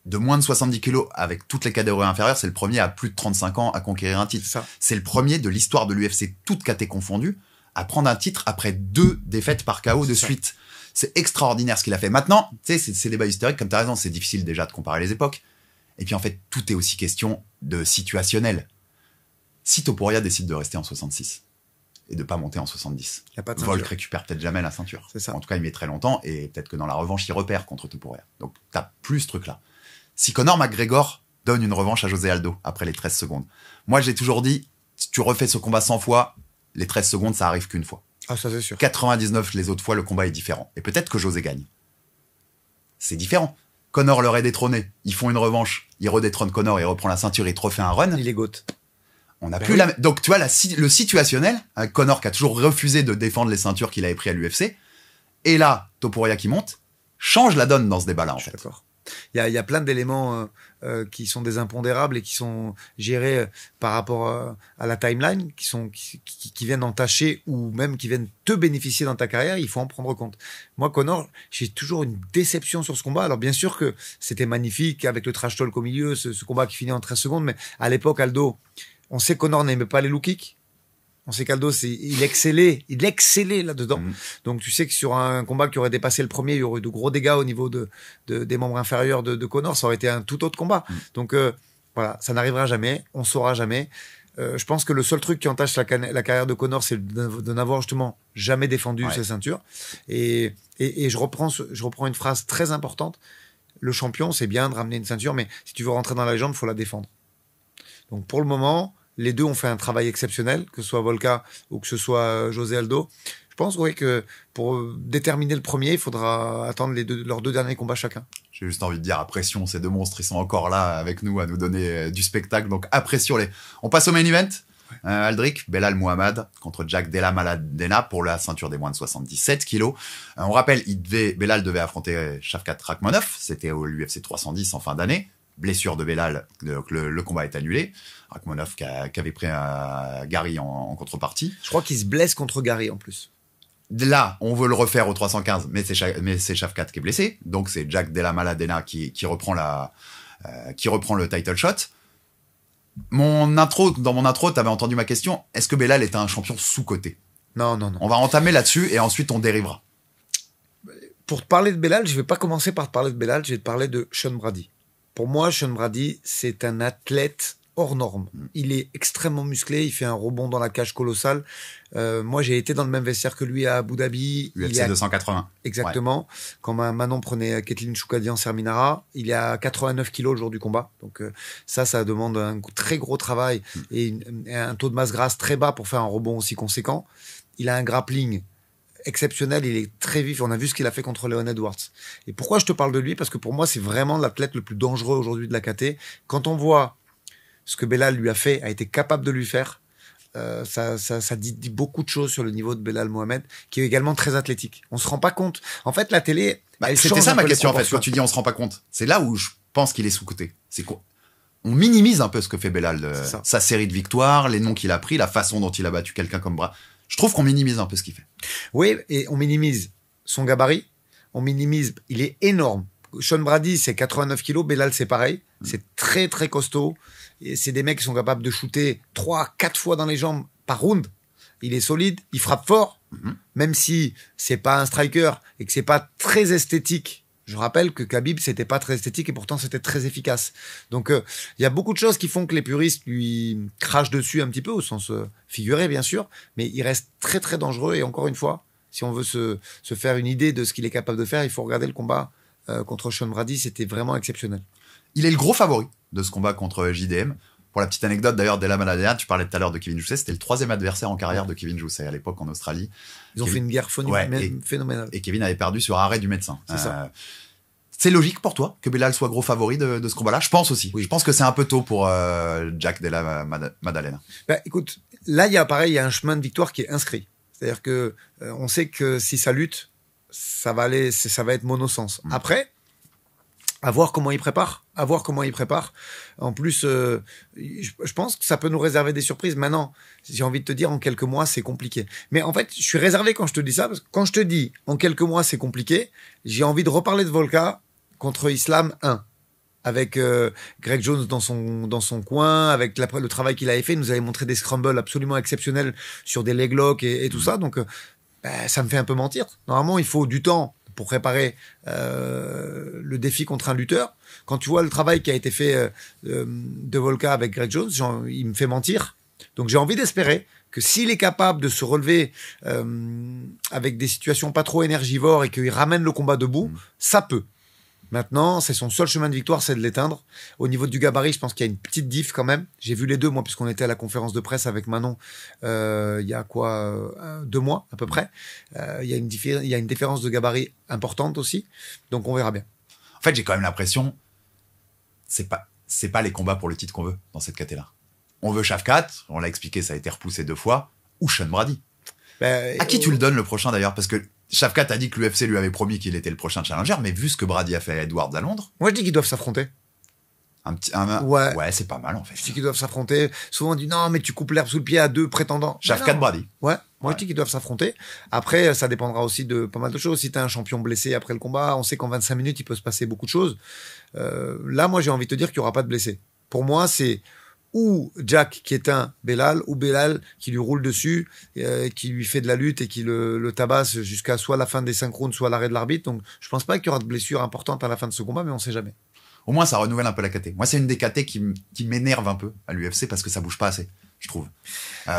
de moins de 70 kilos avec toutes les catégories inférieures, c'est le premier à plus de 35 ans à conquérir un titre. C'est le premier de l'histoire de l'UFC, toutes catégories confondues, à prendre un titre après 2 défaites par KO de suite. C'est extraordinaire ce qu'il a fait. Maintenant, tu sais, c'est débat historique, comme tu as raison, c'est difficile déjà de comparer les époques. Et puis en fait, tout est aussi question de situationnel. Si Topuria décide de rester en 66 et de pas monter en 70, Volk récupère peut-être jamais la ceinture. En tout cas, il met très longtemps et peut-être que dans la revanche, il repère contre Topuria. Donc, t'as plus ce truc-là. Si Conor McGregor donne une revanche à José Aldo après les 13 secondes, moi, j'ai toujours dit, si tu refais ce combat 100 fois, les 13 secondes, ça arrive qu'une fois. Ah, ça c'est sûr. 99 les autres fois, le combat est différent. Et peut-être que José gagne. C'est différent. Conor leur est détrôné. Ils font une revanche. Il redétrône Conor, il reprend la ceinture, il te refait un run. Il est GOAT. On n'a plus la... Donc, tu vois, le situationnel, avec Conor qui a toujours refusé de défendre les ceintures qu'il avait pris à l'UFC, et là, Topuria qui monte, change la donne dans ce débat-là, en fait. D'accord. Il y a plein d'éléments qui sont des impondérables et qui sont gérés par rapport à la timeline, qui viennent entacher ou même qui viennent te bénéficier dans ta carrière. Il faut en prendre compte. Moi, Conor, j'ai toujours une déception sur ce combat. Alors bien sûr que c'était magnifique avec le trash talk au milieu, ce combat qui finit en 13 secondes, mais à l'époque, Aldo, on sait que Conor n'aimait pas les low kicks. On sait qu'Aldo, il excellait là-dedans. Donc, tu sais que sur un combat qui aurait dépassé le premier, il y aurait eu de gros dégâts au niveau des membres inférieurs de Conor. Ça aurait été un tout autre combat. Donc, voilà, ça n'arrivera jamais. On saura jamais. Je pense que le seul truc qui entache la carrière de Conor, c'est de n'avoir justement jamais défendu ses ceintures. Et je reprends une phrase très importante. Le champion, c'est bien de ramener une ceinture, mais si tu veux rentrer dans la légende, il faut la défendre. Donc, pour le moment, les deux ont fait un travail exceptionnel, que ce soit Volka ou que ce soit José Aldo. Je pense que pour déterminer le premier, il faudra attendre leurs 2 derniers combats chacun. J'ai juste envie de dire, apprécions ces 2 monstres, ils sont encore là avec nous à nous donner du spectacle, donc apprécions-les. On passe au main event. Aldric, Belal Muhammad contre Jack Della Maddalena pour la ceinture des moins de 77 kilos. On rappelle, Belal devait affronter Shavkat Rakhmonov, c'était au l'UFC 310 en fin d'année. Blessure de Belal, le combat est annulé. Rakhmonov qui avait pris Gary en contrepartie. Je crois qu'il se blesse contre Gary en plus. Là, on veut le refaire au 315, mais c'est Shavkat qui est blessé. Donc c'est Jack Della Maddalena qui reprend le title shot. Dans mon intro, t'avais entendu ma question. Est-ce que Belal est un champion sous-coté ? Non. On va entamer là-dessus et ensuite on dérivera. Pour te parler de Belal, je vais pas commencer par te parler de Belal, je vais te parler de Sean Brady. Pour moi, Sean Brady, c'est un athlète hors norme. Il est extrêmement musclé, il fait un rebond dans la cage colossal. Moi, j'ai été dans le même vestiaire que lui à Abu Dhabi. UFC 280. Exactement. Ouais. Quand Manon prenait Kathleen Choukadian Serminara, il est à 89 kilos le jour du combat. Donc ça demande un très gros travail et un taux de masse grasse très bas pour faire un rebond aussi conséquent. Il a un grappling exceptionnel, il est très vif. On a vu ce qu'il a fait contre Leon Edwards. Et pourquoi je te parle de lui ? Parce que pour moi, c'est vraiment l'athlète le plus dangereux aujourd'hui de la KT. Quand on voit ce que Belal lui a fait, a été capable de lui faire, ça dit beaucoup de choses sur le niveau de Belal Mohamed, qui est également très athlétique. On se rend pas compte. En fait, la télé... c'était ça ma question, en fait, quand tu dis on se rend pas compte. C'est là où je pense qu'il est sous-coté. C'est quoi ? On minimise un peu ce que fait Belal, sa série de victoires, les noms qu'il a pris, la façon dont il a battu quelqu'un comme Bras. Je trouve qu'on minimise un peu ce qu'il fait. Oui, et on minimise son gabarit. Il est énorme. Sean Brady, c'est 89 kilos. Belal, c'est pareil. C'est très, très costaud. Et c'est des mecs qui sont capables de shooter 3-4 fois dans les jambes par round. Il est solide. Il frappe fort. Même si c'est pas un striker et que c'est pas très esthétique. Je rappelle que Khabib, c'était pas très esthétique et pourtant c'était très efficace. Donc, il y a beaucoup de choses qui font que les puristes lui crachent dessus un petit peu, au sens figuré, bien sûr, mais il reste très, très dangereux. Et encore une fois, si on veut se faire une idée de ce qu'il est capable de faire, il faut regarder le combat contre Sean Brady. C'était vraiment exceptionnel. Il est le gros favori de ce combat contre JDM. Pour la petite anecdote, d'ailleurs, Della Maddalena, tu parlais tout à l'heure de Kevin Jousset, c'était le 3e adversaire en carrière de Kevin Jousset à l'époque en Australie. Ils ont fait une guerre phénoménale. Et Kevin avait perdu sur arrêt du médecin. C'est ça. C'est logique pour toi que Belal soit gros favori de ce combat-là ? Je pense aussi. Oui. Je pense que c'est un peu tôt pour Jack Della Maddalena. Écoute, là, il y a un chemin de victoire qui est inscrit. C'est-à-dire que on sait que si ça lutte, ça va être monosens. Après, À voir comment il prépare. En plus, je pense que ça peut nous réserver des surprises. Maintenant, j'ai envie de te dire, en quelques mois, c'est compliqué. Mais en fait, je suis réservé quand je te dis ça, parce que quand je te dis, en quelques mois, c'est compliqué, j'ai envie de reparler de Volka contre Islam 1. Avec Greg Jones dans son coin, avec le travail qu'il avait fait. Il nous avait montré des scrambles absolument exceptionnels sur des leg locks et tout ça. Donc, ça me fait un peu mentir. Normalement, il faut du temps pour préparer le défi contre un lutteur. Quand tu vois le travail qui a été fait de Volka avec Greg Jones, il me fait mentir. Donc j'ai envie d'espérer que s'il est capable de se relever avec des situations pas trop énergivores et qu'il ramène le combat debout, ça peut. Maintenant, c'est son seul chemin de victoire, c'est de l'éteindre. Au niveau du gabarit, je pense qu'il y a une petite diff quand même. J'ai vu les deux, moi, puisqu'on était à la conférence de presse avec Manon il y a 2 mois à peu près. Il y a une différence de gabarit importante aussi. Donc, on verra bien. En fait, j'ai quand même l'impression, c'est pas les combats pour le titre qu'on veut dans cette caté-là. On veut Shavkat, on l'a expliqué, ça a été repoussé 2 fois, ou Sean Brady. À qui tu le donnes le prochain d'ailleurs? Parce que Shavkat a dit que l'UFC lui avait promis qu'il était le prochain challenger, mais vu ce que Brady a fait à Edwards à Londres... Moi, je dis qu'ils doivent s'affronter. Ouais, c'est pas mal en fait. Je dis qu'ils doivent s'affronter. Souvent on dit non, mais tu coupes l'herbe sous le pied à 2 prétendants. Shavkat Brady. Ouais. Moi, je dis qu'ils doivent s'affronter. Après, ça dépendra aussi de pas mal de choses. Si t'as un champion blessé après le combat, on sait qu'en 25 minutes, il peut se passer beaucoup de choses. Là, moi, j'ai envie de te dire qu'il y aura pas de blessés. Pour moi, c'est ou Jack qui éteint Belal, ou Belal qui lui roule dessus, qui lui fait de la lutte et qui le tabasse jusqu'à soit la fin des 5 rounds, soit l'arrêt de l'arbitre. Donc, je pense pas qu'il y aura de blessures importantes à la fin de ce combat, mais on sait jamais. Au moins, ça renouvelle un peu la KT. Moi, c'est une des KT qui m'énerve un peu à l'UFC parce que ça bouge pas assez, je trouve.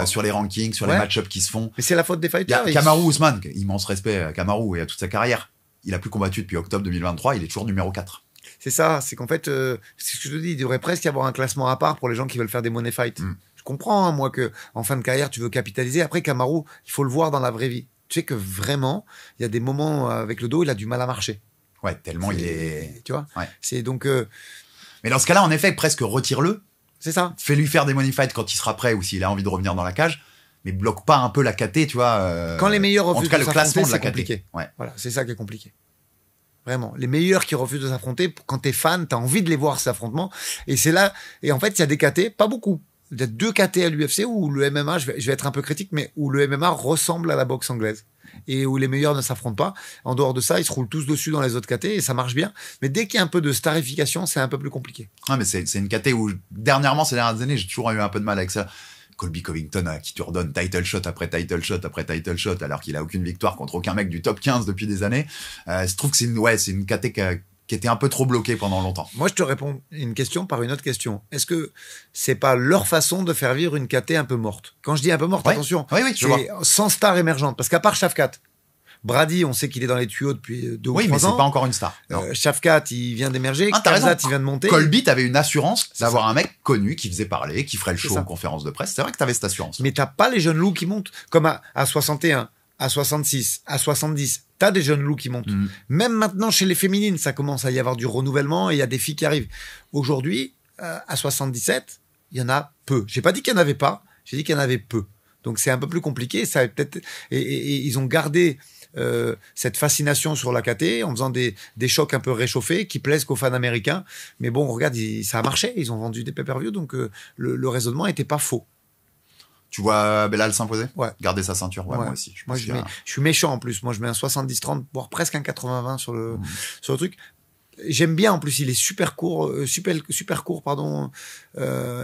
Sur les rankings, sur les match-ups qui se font. Mais c'est la faute des fighters. Il y a Kamaru Usman, immense respect à Kamaru et à toute sa carrière. Il a plus combattu depuis octobre 2023, il est toujours numéro 4. C'est ça, c'est qu'en fait, c'est ce que je te dis, il devrait presque y avoir un classement à part pour les gens qui veulent faire des money fights. Je comprends, hein, moi, que en fin de carrière, tu veux capitaliser. Après, Kamaru, il faut le voir dans la vraie vie. Tu sais que vraiment, il y a des moments avec le dos, il a du mal à marcher. Ouais, tellement il est... Tu vois, ouais. C'est donc... Mais dans ce cas-là, en effet, presque retire-le. C'est ça. Fais-lui faire des money fights quand il sera prêt ou s'il a envie de revenir dans la cage. Mais bloque pas un peu la KT, tu vois. Quand les meilleurs refusent en tout cas, de le classement de la c'est KT. compliqué. Ouais. Voilà, c'est ça qui est compliqué. Vraiment. Les meilleurs qui refusent de s'affronter, quand t'es fan, t'as envie de les voir, ces affrontements. Et c'est là... Et en fait, il y a des KT, pas beaucoup. Il y a 2 KT à l'UFC où le MMA, je vais être un peu critique, mais où le MMA ressemble à la boxe anglaise. Et où les meilleurs ne s'affrontent pas. En dehors de ça, ils se roulent tous dessus dans les autres KT et ça marche bien. Mais dès qu'il y a un peu de starification, c'est un peu plus compliqué. Ouais, mais c'est une KT où, dernièrement, ces dernières années, j'ai toujours eu un peu de mal avec ça. Colby Covington, à qui tu redonnes title shot après title shot après title shot, alors qu'il a aucune victoire contre aucun mec du top 15 depuis des années. Je trouve que c'est une KT qui était un peu trop bloquée pendant longtemps. Moi, je te réponds une question par une autre question. Est-ce que c'est pas leur façon de faire vivre une KT un peu morte? Quand je dis un peu morte, attention, oui, je vois. Sans star émergente. Parce qu'à part Shavkat, Brady, on sait qu'il est dans les tuyaux depuis 2 ou 3 ans. Oui, mais c'est pas encore une star. Shavkat, il vient d'émerger. Kazat, il vient de monter. Colby, t'avais une assurance d'avoir un mec connu qui faisait parler, qui ferait le show en conférence de presse. C'est vrai que t'avais cette assurance. Mais t'as pas les jeunes loups qui montent. Comme à 61, à 66, à 70. T'as des jeunes loups qui montent. Même maintenant, chez les féminines, ça commence à y avoir du renouvellement et il y a des filles qui arrivent. Aujourd'hui, à 77, il y en a peu. J'ai pas dit qu'il y en avait pas. J'ai dit qu'il y en avait peu. Donc c'est un peu plus compliqué. Ça peut-être et ils ont gardé cette fascination sur la KT en faisant des chocs un peu réchauffés qui plaisent qu'aux fans américains. Mais bon, regarde, ça a marché. Ils ont vendu des pay-per-view, donc le raisonnement était pas faux. Tu vois Belal s'imposer? Ouais. Garder sa ceinture? Ouais, moi aussi. Je suis méchant en plus. Moi, je mets un 70-30, voire presque un 80-20 sur le truc. J'aime bien, en plus, il est super court,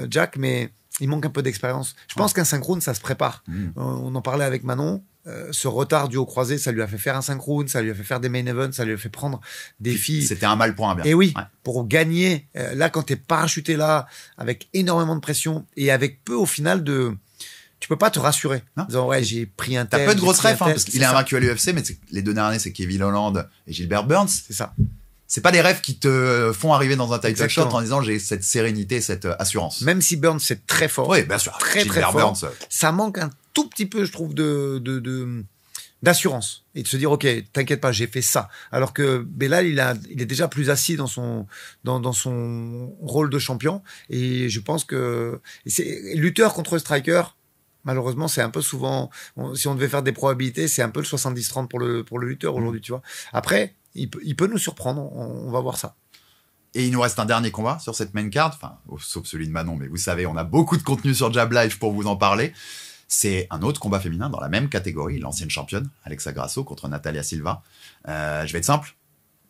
Jack, mais il manque un peu d'expérience. Je pense qu'un synchrone, ça se prépare. On en parlait avec Manon. Ce retard dû au croisé, ça lui a fait faire un synchrone, ça lui a fait faire des main events, ça lui a fait prendre des filles. C'était un mal pour un bien. Et oui, pour gagner. Là, quand t'es parachuté là, avec énormément de pression et avec peu, au final, tu peux pas te rassurer. En disant, ouais, j'ai pris un tel. T'as peu de grosses rêves, parce qu'il est invaincu à l'UFC, mais les 2 derniers, c'est Kevin Holland et Gilbert Burns. C'est ça. C'est pas des rêves qui te font arriver dans un title shot en disant j'ai cette sérénité, cette assurance. Même si Burns c'est très fort. Oui, bien sûr. Très fort. Burns, ça manque un tout petit peu, je trouve, d'assurance et de se dire ok, t'inquiète pas, j'ai fait ça. Alors que Belal, il est déjà plus assis dans son rôle de champion et je pense que c'est lutteur contre striker. Malheureusement, c'est un peu souvent, si on devait faire des probabilités, c'est un peu le 70-30 pour le lutteur aujourd'hui, tu vois. Après, il peut nous surprendre, on va voir ça. Et il nous reste un dernier combat sur cette main card, enfin, sauf celui de Manon, mais vous savez, on a beaucoup de contenu sur Jab Live pour vous en parler. C'est un autre combat féminin dans la même catégorie, l'ancienne championne, Alexa Grasso, contre Natalia Silva. Je vais être simple.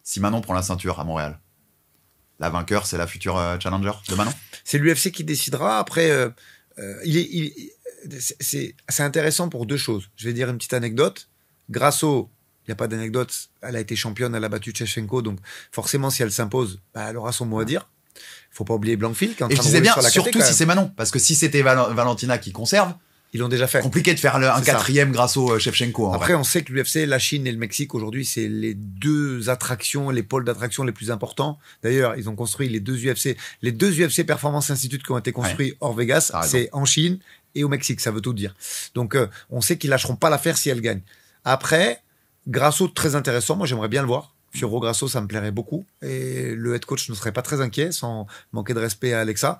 Si Manon prend la ceinture à Montréal, la vainqueur, c'est la future challenger de Manon? C'est l'UFC qui décidera. Après, c'est intéressant pour deux choses. Je vais dire une petite anecdote. Grasso, il n'y a pas d'anecdote. Elle a été championne, elle a battu Shevchenko. Donc, forcément, si elle s'impose, elle aura son mot à dire. Il ne faut pas oublier Blankfield qui est en train Et je de disais rouler bien, sur la surtout KT, si c'est Manon. Parce que si c'était Valentina qui conserve, ils l'ont déjà fait. Compliqué de faire un quatrième grâce au Shevchenko. Après, on sait que l'UFC, la Chine et le Mexique, aujourd'hui, c'est les deux attractions, les pôles d'attraction les plus importants. D'ailleurs, ils ont construit les deux UFC Performance Institute qui ont été construits hors Vegas, c'est en Chine et au Mexique, ça veut tout dire. Donc, on sait qu'ils lâcheront pas l'affaire si elle gagne. Après, Grasso, très intéressant. Moi, j'aimerais bien le voir. Fiorot Grasso, ça me plairait beaucoup. Et le head coach ne serait pas très inquiet, sans manquer de respect à Alexa.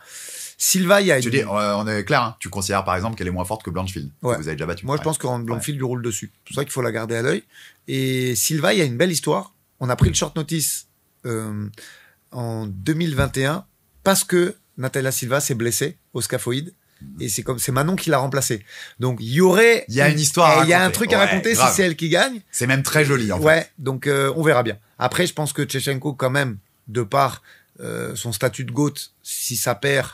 Silva, il y a... Tu dis, on est clair, hein, tu considères par exemple qu'elle est moins forte que Blanchfield, que vous avez déjà battu. Moi, je pense que Blanchfield lui roule dessus. C'est pour ça qu'il faut la garder à l'œil. Et Silva, il y a une belle histoire. On a pris le short notice en 2021 parce que Natalia Silva s'est blessée au scaphoïde. Et c'est Manon qui l'a remplacée. Donc, il y a une histoire à raconter. Il y a un truc à raconter si c'est elle qui gagne. C'est même très joli, en fait. Ouais, donc on verra bien. Après, je pense que Shevchenko, quand même, de par son statut de GOAT, si ça perd,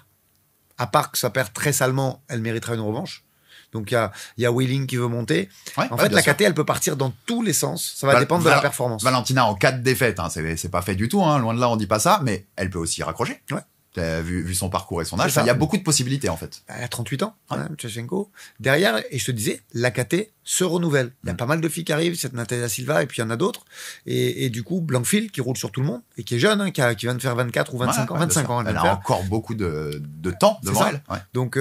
à part que ça perd très salement, elle méritera une revanche. Donc, il y a Wheeling qui veut monter. Ouais, en fait, la KT, elle peut partir dans tous les sens. Ça va dépendre de la performance. Valentina, en 4 défaites, hein, c'est pas fait du tout, hein, loin de là, on dit pas ça, mais elle peut aussi raccrocher. Ouais. Vu son parcours et son âge, il y a beaucoup de possibilités en fait. Elle a 38 ans, Shevchenko. Derrière, et je te disais, la KT se renouvelle. Il y a pas mal de filles qui arrivent, cette Natalia Silva, et puis il y en a d'autres. Et du coup, Blankfield, qui roule sur tout le monde, et qui est jeune, qui vient de faire 24 ou 25 ans. 25 ans, elle a encore beaucoup de temps devant elle. Ouais. Donc,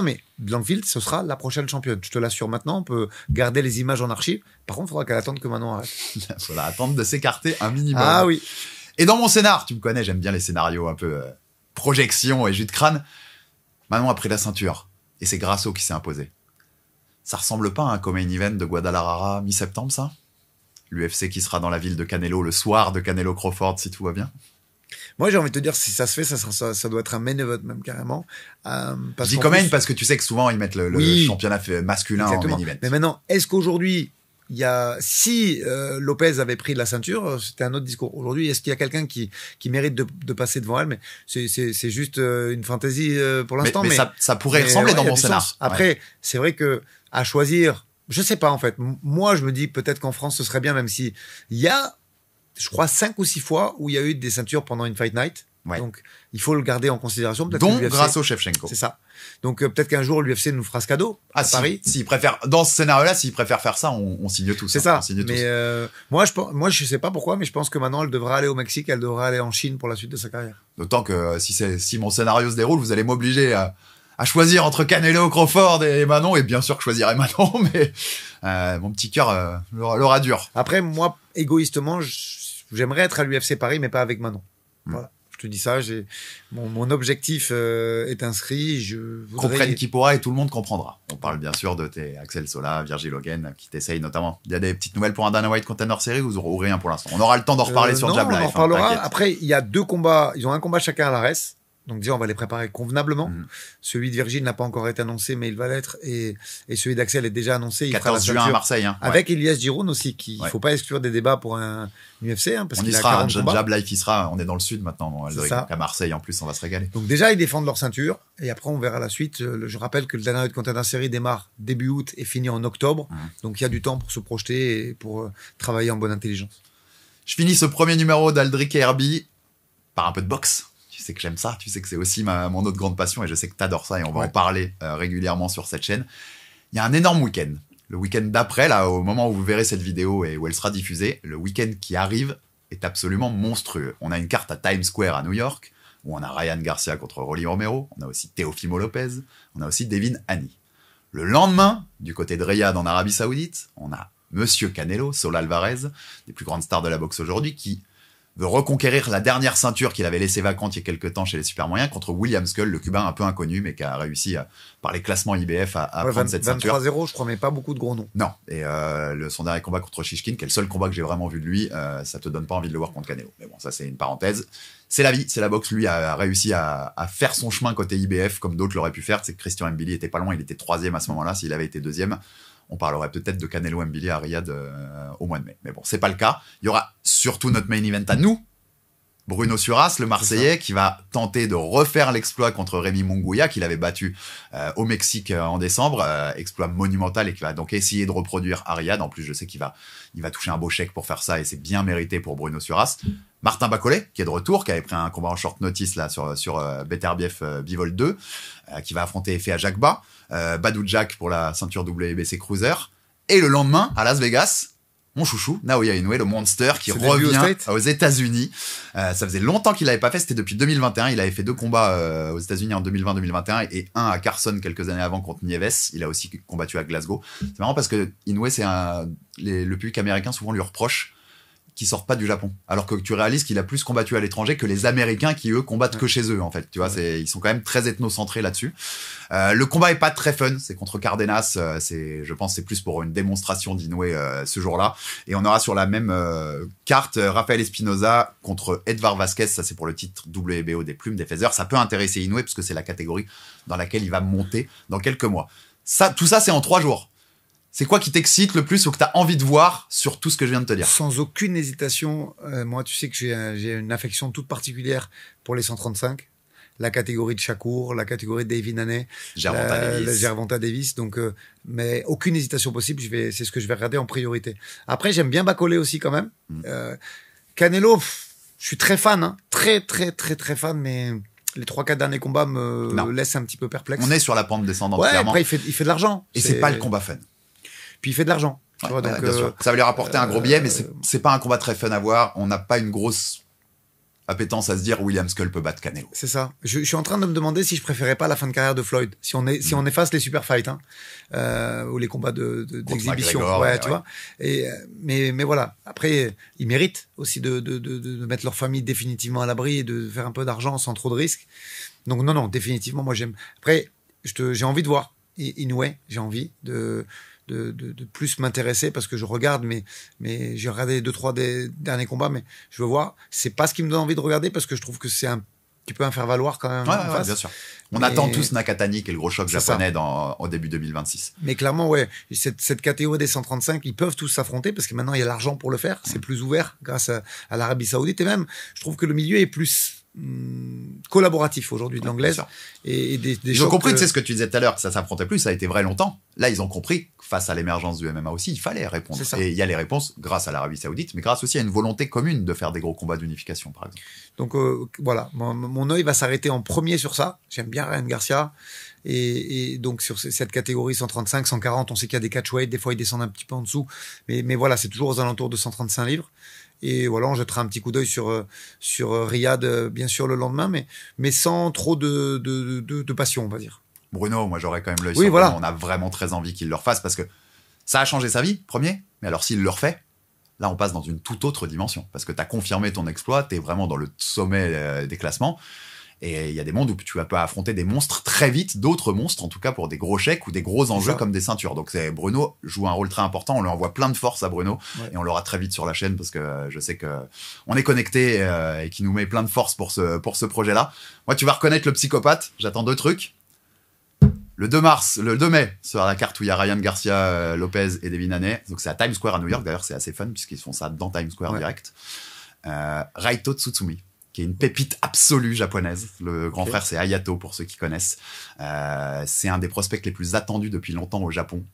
mais Blankfield, ce sera la prochaine championne. Je te l'assure maintenant, on peut garder les images en archive. Par contre, il faudra qu'elle attende que Manon arrête. Il faudra attendre de s'écarter un minimum. Ah oui. Et dans mon scénar, tu me connais, j'aime bien les scénarios un peu... projection et jus de crâne. Manon a pris la ceinture et c'est Grasso qui s'est imposé. Ça ressemble pas à un co-main event de Guadalajara mi-septembre, ça? L'UFC qui sera dans la ville de Canelo le soir de Canelo Crawford, si tout va bien. Moi, j'ai envie de te dire, si ça se fait, ça doit être un main event même carrément. Je dis co-main parce que tu sais que souvent ils mettent le championnat masculin en main event. Mais maintenant, est-ce qu'aujourd'hui si Lopez avait pris la ceinture, c'était un autre discours. Aujourd'hui, est-ce qu'il y a quelqu'un qui mérite de passer devant elle? Mais c'est juste une fantaisie pour l'instant. Mais ça pourrait ressembler dans mon scénar. Après, c'est vrai que à choisir, je sais pas en fait. Moi, je me dis peut-être qu'en France, ce serait bien, même si il y a, je crois, 5 ou 6 fois où il y a eu des ceintures pendant une fight night. Ouais. Donc, il faut le garder en considération. Donc, grâce au Shevchenko. C'est ça. Donc, peut-être qu'un jour, l'UFC nous fera ce cadeau à Paris. S'ils préfèrent, dans ce scénario-là, s'ils préfèrent faire ça, on signe tous. C'est ça. Mais moi, je sais pas pourquoi, mais je pense que maintenant, elle devra aller au Mexique, elle devra aller en Chine pour la suite de sa carrière. D'autant que si mon scénario se déroule, vous allez m'obliger à choisir entre Canelo, Crawford et Manon, et bien sûr que je choisirai Manon, mais mon petit cœur l'aura dur. Après, moi, égoïstement, j'aimerais être à l'UFC Paris, mais pas avec Manon. Voilà. Je te dis ça, mon objectif est inscrit. Comprenne qui pourra et tout le monde comprendra. On parle bien sûr de tes Axel Sola, Virgil Hogan, qui t'essayent notamment. Il y a des petites nouvelles pour un Dana White Contender Series ou rien pour l'instant? On aura le temps d'en reparler sur Jab Live. On en reparlera. Après, il y a 2 combats. Ils ont un combat chacun à l'ARES. Donc déjà, on va les préparer convenablement. Celui de Virgile n'a pas encore été annoncé, mais il va l'être. Et celui d'Axel est déjà annoncé. Il 14 juin à Marseille. Hein. Avec Elias Giroud aussi, il faut pas exclure des débats pour un UFC. Parce on y sera, Jab Live y sera. On est dans le sud maintenant. À Marseille, en plus, on va se régaler. Donc déjà, ils défendent leur ceinture. Et après, on verra la suite. Je rappelle que le Dana White Contender Series démarre début août et finit en octobre. Donc il y a du temps pour se projeter et pour travailler en bonne intelligence. Je finis ce premier numéro d'Aldric et Herbie par un peu de boxe. Tu sais que j'aime ça, tu sais que c'est aussi mon autre grande passion et je sais que t'adores ça et on va en parler régulièrement sur cette chaîne. Il y a un énorme week-end. Le week-end d'après, là, au moment où vous verrez cette vidéo et où elle sera diffusée, le week-end qui arrive est absolument monstrueux. On a une carte à Times Square à New York, où on a Ryan Garcia contre Rolly Romero, on a aussi Teofimo Lopez, on a aussi Devin Haney. Le lendemain, du côté de Riyad en Arabie Saoudite, on a Monsieur Canelo, Saul Alvarez, des plus grandes stars de la boxe aujourd'hui, qui veut reconquérir la dernière ceinture qu'il avait laissée vacante il y a quelques temps chez les super moyens contre William Skull, le Cubain un peu inconnu, mais qui a réussi, par les classements IBF, à prendre cette ceinture. 23-0, je crois, mais pas beaucoup de gros noms. Non. Et son dernier combat contre Shishkin, qui est le seul combat que j'ai vraiment vu de lui, ça te donne pas envie de le voir contre Canelo. Mais bon, ça c'est une parenthèse. C'est la vie, c'est la boxe. Lui a réussi à faire son chemin côté IBF, comme d'autres l'auraient pu faire. C'est que Christian Mbili était pas loin, il était 3e à ce moment-là. S'il avait été 2e, on parlerait peut-être de Canelo Mbili à Riyad au mois de mai. Mais bon, c'est pas le cas. Il y aura surtout notre main event à nous, Bruno Suras, le Marseillais, qui va tenter de refaire l'exploit contre Rémi Munguia, qu'il avait battu au Mexique en décembre, exploit monumental, et qui va donc essayer de reproduire à Riyad. En plus, je sais qu'il va toucher un beau chèque pour faire ça, et c'est bien mérité pour Bruno Suras. Martin Bacollet, qui est de retour, qui avait pris un combat en short notice là sur Beterbiev Bivol 2, qui va affronter Efe Ajagba, Badou Jack pour la ceinture WBC Cruiser, et le lendemain, à Las Vegas, mon chouchou, Naoya Inoue, le monster qui revient aux États-Unis. Ça faisait longtemps qu'il l'avait pas fait, c'était depuis 2021. Il avait fait 2 combats aux États-Unis en 2020-2021 et un à Carson quelques années avant contre Nieves. Il a aussi combattu à Glasgow. C'est marrant parce que Inoue, le public américain souvent lui reproche qui sortent pas du Japon. Alors que tu réalises qu'il a plus combattu à l'étranger que les Américains qui, eux, combattent que chez eux, en fait. Tu vois, ils sont quand même très ethnocentrés là-dessus. Le combat est pas très fun. C'est contre Cardenas. Je pense, c'est plus pour une démonstration d'Inoue ce jour-là. Et on aura sur la même carte Rafael Espinoza contre Edvar Vasquez. Ça, c'est pour le titre WBO des plumes des Feathers. Ça peut intéresser Inoue parce que c'est la catégorie dans laquelle il va monter dans quelques mois. Tout ça, c'est en 3 jours. C'est quoi qui t'excite le plus ou que tu as envie de voir sur tout ce que je viens de te dire? Sans aucune hésitation, moi, tu sais que j'ai une affection toute particulière pour les 135, la catégorie de Shakur, la catégorie de David Haney, Gervonta Davis. Donc, mais aucune hésitation possible. C'est ce que je vais regarder en priorité. Après, j'aime bien Bacolé aussi quand même. Canelo, je suis très fan, hein, très fan, mais les 3-4 derniers combats me laissent un petit peu perplexe. On est sur la pente descendante, ouais, clairement. Après, il fait de l'argent. Et c'est pas le combat fun. Puis il fait de l'argent. Ouais, donc, bien sûr. Ça va lui rapporter un gros billet, mais c'est pas un combat très fun à voir. On n'a pas une grosse appétence à se dire William Skull peut battre Canelo. C'est ça. Je suis en train de me demander si je préférais pas la fin de carrière de Floyd. Si on efface les super fights, ou les combats d'exhibition. Tu vois. Mais voilà. Après, ils méritent aussi de mettre leur famille définitivement à l'abri et de faire un peu d'argent sans trop de risques. Donc non, définitivement, moi j'aime. Après, j'ai envie de voir Inoue. J'ai envie de plus m'intéresser parce que je regarde, mais j'ai regardé 2-3 des derniers combats, mais je veux voir. C'est pas ce qui me donne envie de regarder parce que je trouve que c'est un petit peu un faire valoir quand même. Ouais, bien sûr. On attend tous Nakatani, qui est le gros choc japonais au début 2026. Mais clairement, ouais, cette catégorie des 135, ils peuvent tous s'affronter parce que maintenant il y a l'argent pour le faire. C'est plus ouvert grâce à l'Arabie Saoudite et même, je trouve que le milieu est plus collaboratif aujourd'hui de l'anglaise et des ils ont compris, tu sais ce que tu disais tout à l'heure, que ça s'affrontait plus, ça a été vrai longtemps. Là, ils ont compris que face à l'émergence du MMA aussi, il fallait répondre. Et il y a les réponses grâce à l'Arabie Saoudite, mais grâce aussi à une volonté commune de faire des gros combats d'unification, par exemple. Donc voilà, mon œil va s'arrêter en premier sur ça. J'aime bien Ryan Garcia. Et donc sur cette catégorie 135, 140, on sait qu'il y a des catchweight, des fois ils descendent un petit peu en dessous, mais voilà, c'est toujours aux alentours de 135 livres. Et voilà, on jettera un petit coup d'œil sur Riyad, bien sûr, le lendemain, mais sans trop de passion, on va dire. Bruno, moi j'aurais quand même l'œil sur voilà. On a vraiment très envie qu'il le refasse parce que ça a changé sa vie, premier. Mais alors s'il le refait, là on passe dans une toute autre dimension parce que tu as confirmé ton exploit, tu es vraiment dans le sommet des classements. Et il y a des mondes où tu vas pas affronter des monstres très vite, d'autres monstres, en tout cas pour des gros chèques ou des gros enjeux comme des ceintures. Donc Bruno joue un rôle très important. On lui envoie plein de force à Bruno et on l'aura très vite sur la chaîne parce que je sais que on est connecté et qui nous met plein de force pour ce projet-là. Moi, tu vas reconnaître le psychopathe. J'attends 2 trucs. Le 2 mai, sur la carte où il y a Ryan Garcia Lopez et Devin Haney. Donc c'est à Times Square à New York. D'ailleurs, c'est assez fun puisqu'ils font ça dans Times Square direct. Raito Tsutsumi, qui est une pépite absolue japonaise. Le grand frère, c'est Hayato, pour ceux qui connaissent. C'est un des prospects les plus attendus depuis longtemps au Japon.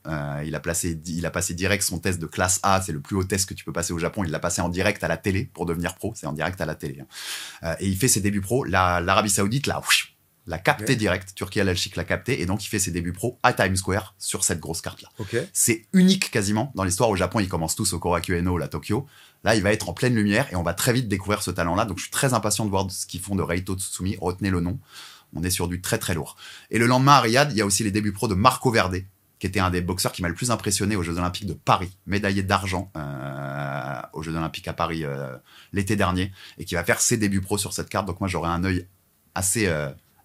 Il a passé direct son test de classe A. C'est le plus haut test que tu peux passer au Japon. Il l'a passé en direct à la télé pour devenir pro. C'est en direct à la télé. Et il fait ses débuts pro. L'Arabie Saoudite l'a capté direct. Turquie Al-Sheikh l'a capté. Et donc, il fait ses débuts pro à Times Square sur cette grosse carte-là. C'est unique quasiment. Dans l'histoire, au Japon, ils commencent tous au Korakuen-no, à Tokyo. Là, il va être en pleine lumière et on va très vite découvrir ce talent-là. Donc, je suis très impatient de voir ce qu'ils font de Raito Tsutsumi. Retenez le nom. On est sur du très, très lourd. Et le lendemain, à Riyad, il y a aussi les débuts pro de Marco Verde, qui était un des boxeurs qui m'a le plus impressionné aux Jeux Olympiques de Paris, médaillé d'argent aux Jeux Olympiques à Paris l'été dernier, et qui va faire ses débuts pro sur cette carte. Donc moi, j'aurai un œil assez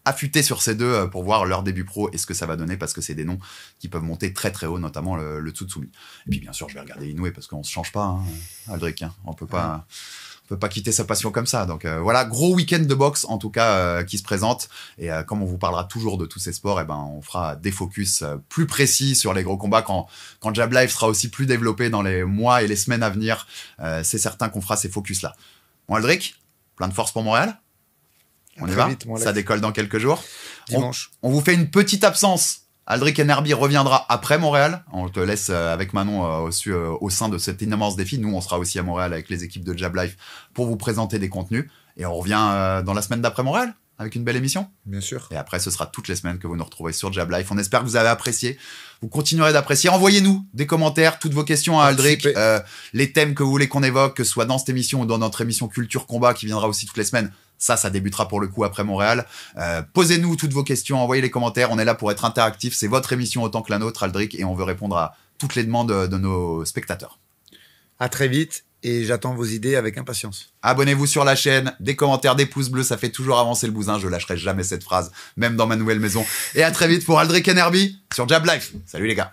affûté sur ces deux pour voir leur début pro et ce que ça va donner, parce que c'est des noms qui peuvent monter très très haut, notamment le Tsutsumi. Et puis bien sûr, je vais regarder Inoue parce qu'on se change pas, hein, Aldric. Hein. On peut pas quitter sa passion comme ça. Donc voilà, gros week-end de boxe en tout cas qui se présente. Et comme on vous parlera toujours de tous ces sports, et ben on fera des focus plus précis sur les gros combats quand Jab Life sera aussi plus développé dans les mois et les semaines à venir. C'est certain qu'on fera ces focus là. Bon Aldric, plein de force pour Montréal. On y va. Vite, ça décolle dans quelques jours. Dimanche. On vous fait une petite absence. Aldric Enerby reviendra après Montréal. On te laisse avec Manon au sein de cet immense défi. Nous, on sera aussi à Montréal avec les équipes de Jab Life pour vous présenter des contenus. Et on revient dans la semaine d'après Montréal avec une belle émission. Bien sûr. Et après, ce sera toutes les semaines que vous nous retrouverez sur Jab Life. On espère que vous avez apprécié. Vous continuerez d'apprécier. Envoyez-nous des commentaires, toutes vos questions à Aldric, les thèmes que vous voulez qu'on évoque, que ce soit dans cette émission ou dans notre émission Culture Combat qui viendra aussi toutes les semaines. Ça débutera pour le coup après Montréal. Posez-nous toutes vos questions, envoyez les commentaires. On est là pour être interactif. C'est votre émission autant que la nôtre, Aldric, et on veut répondre à toutes les demandes de nos spectateurs. À très vite, et j'attends vos idées avec impatience. Abonnez-vous sur la chaîne, des commentaires, des pouces bleus, ça fait toujours avancer le bousin. Je lâcherai jamais cette phrase, même dans ma nouvelle maison. Et à très vite pour Aldric Enerby sur Jab Life. Salut les gars.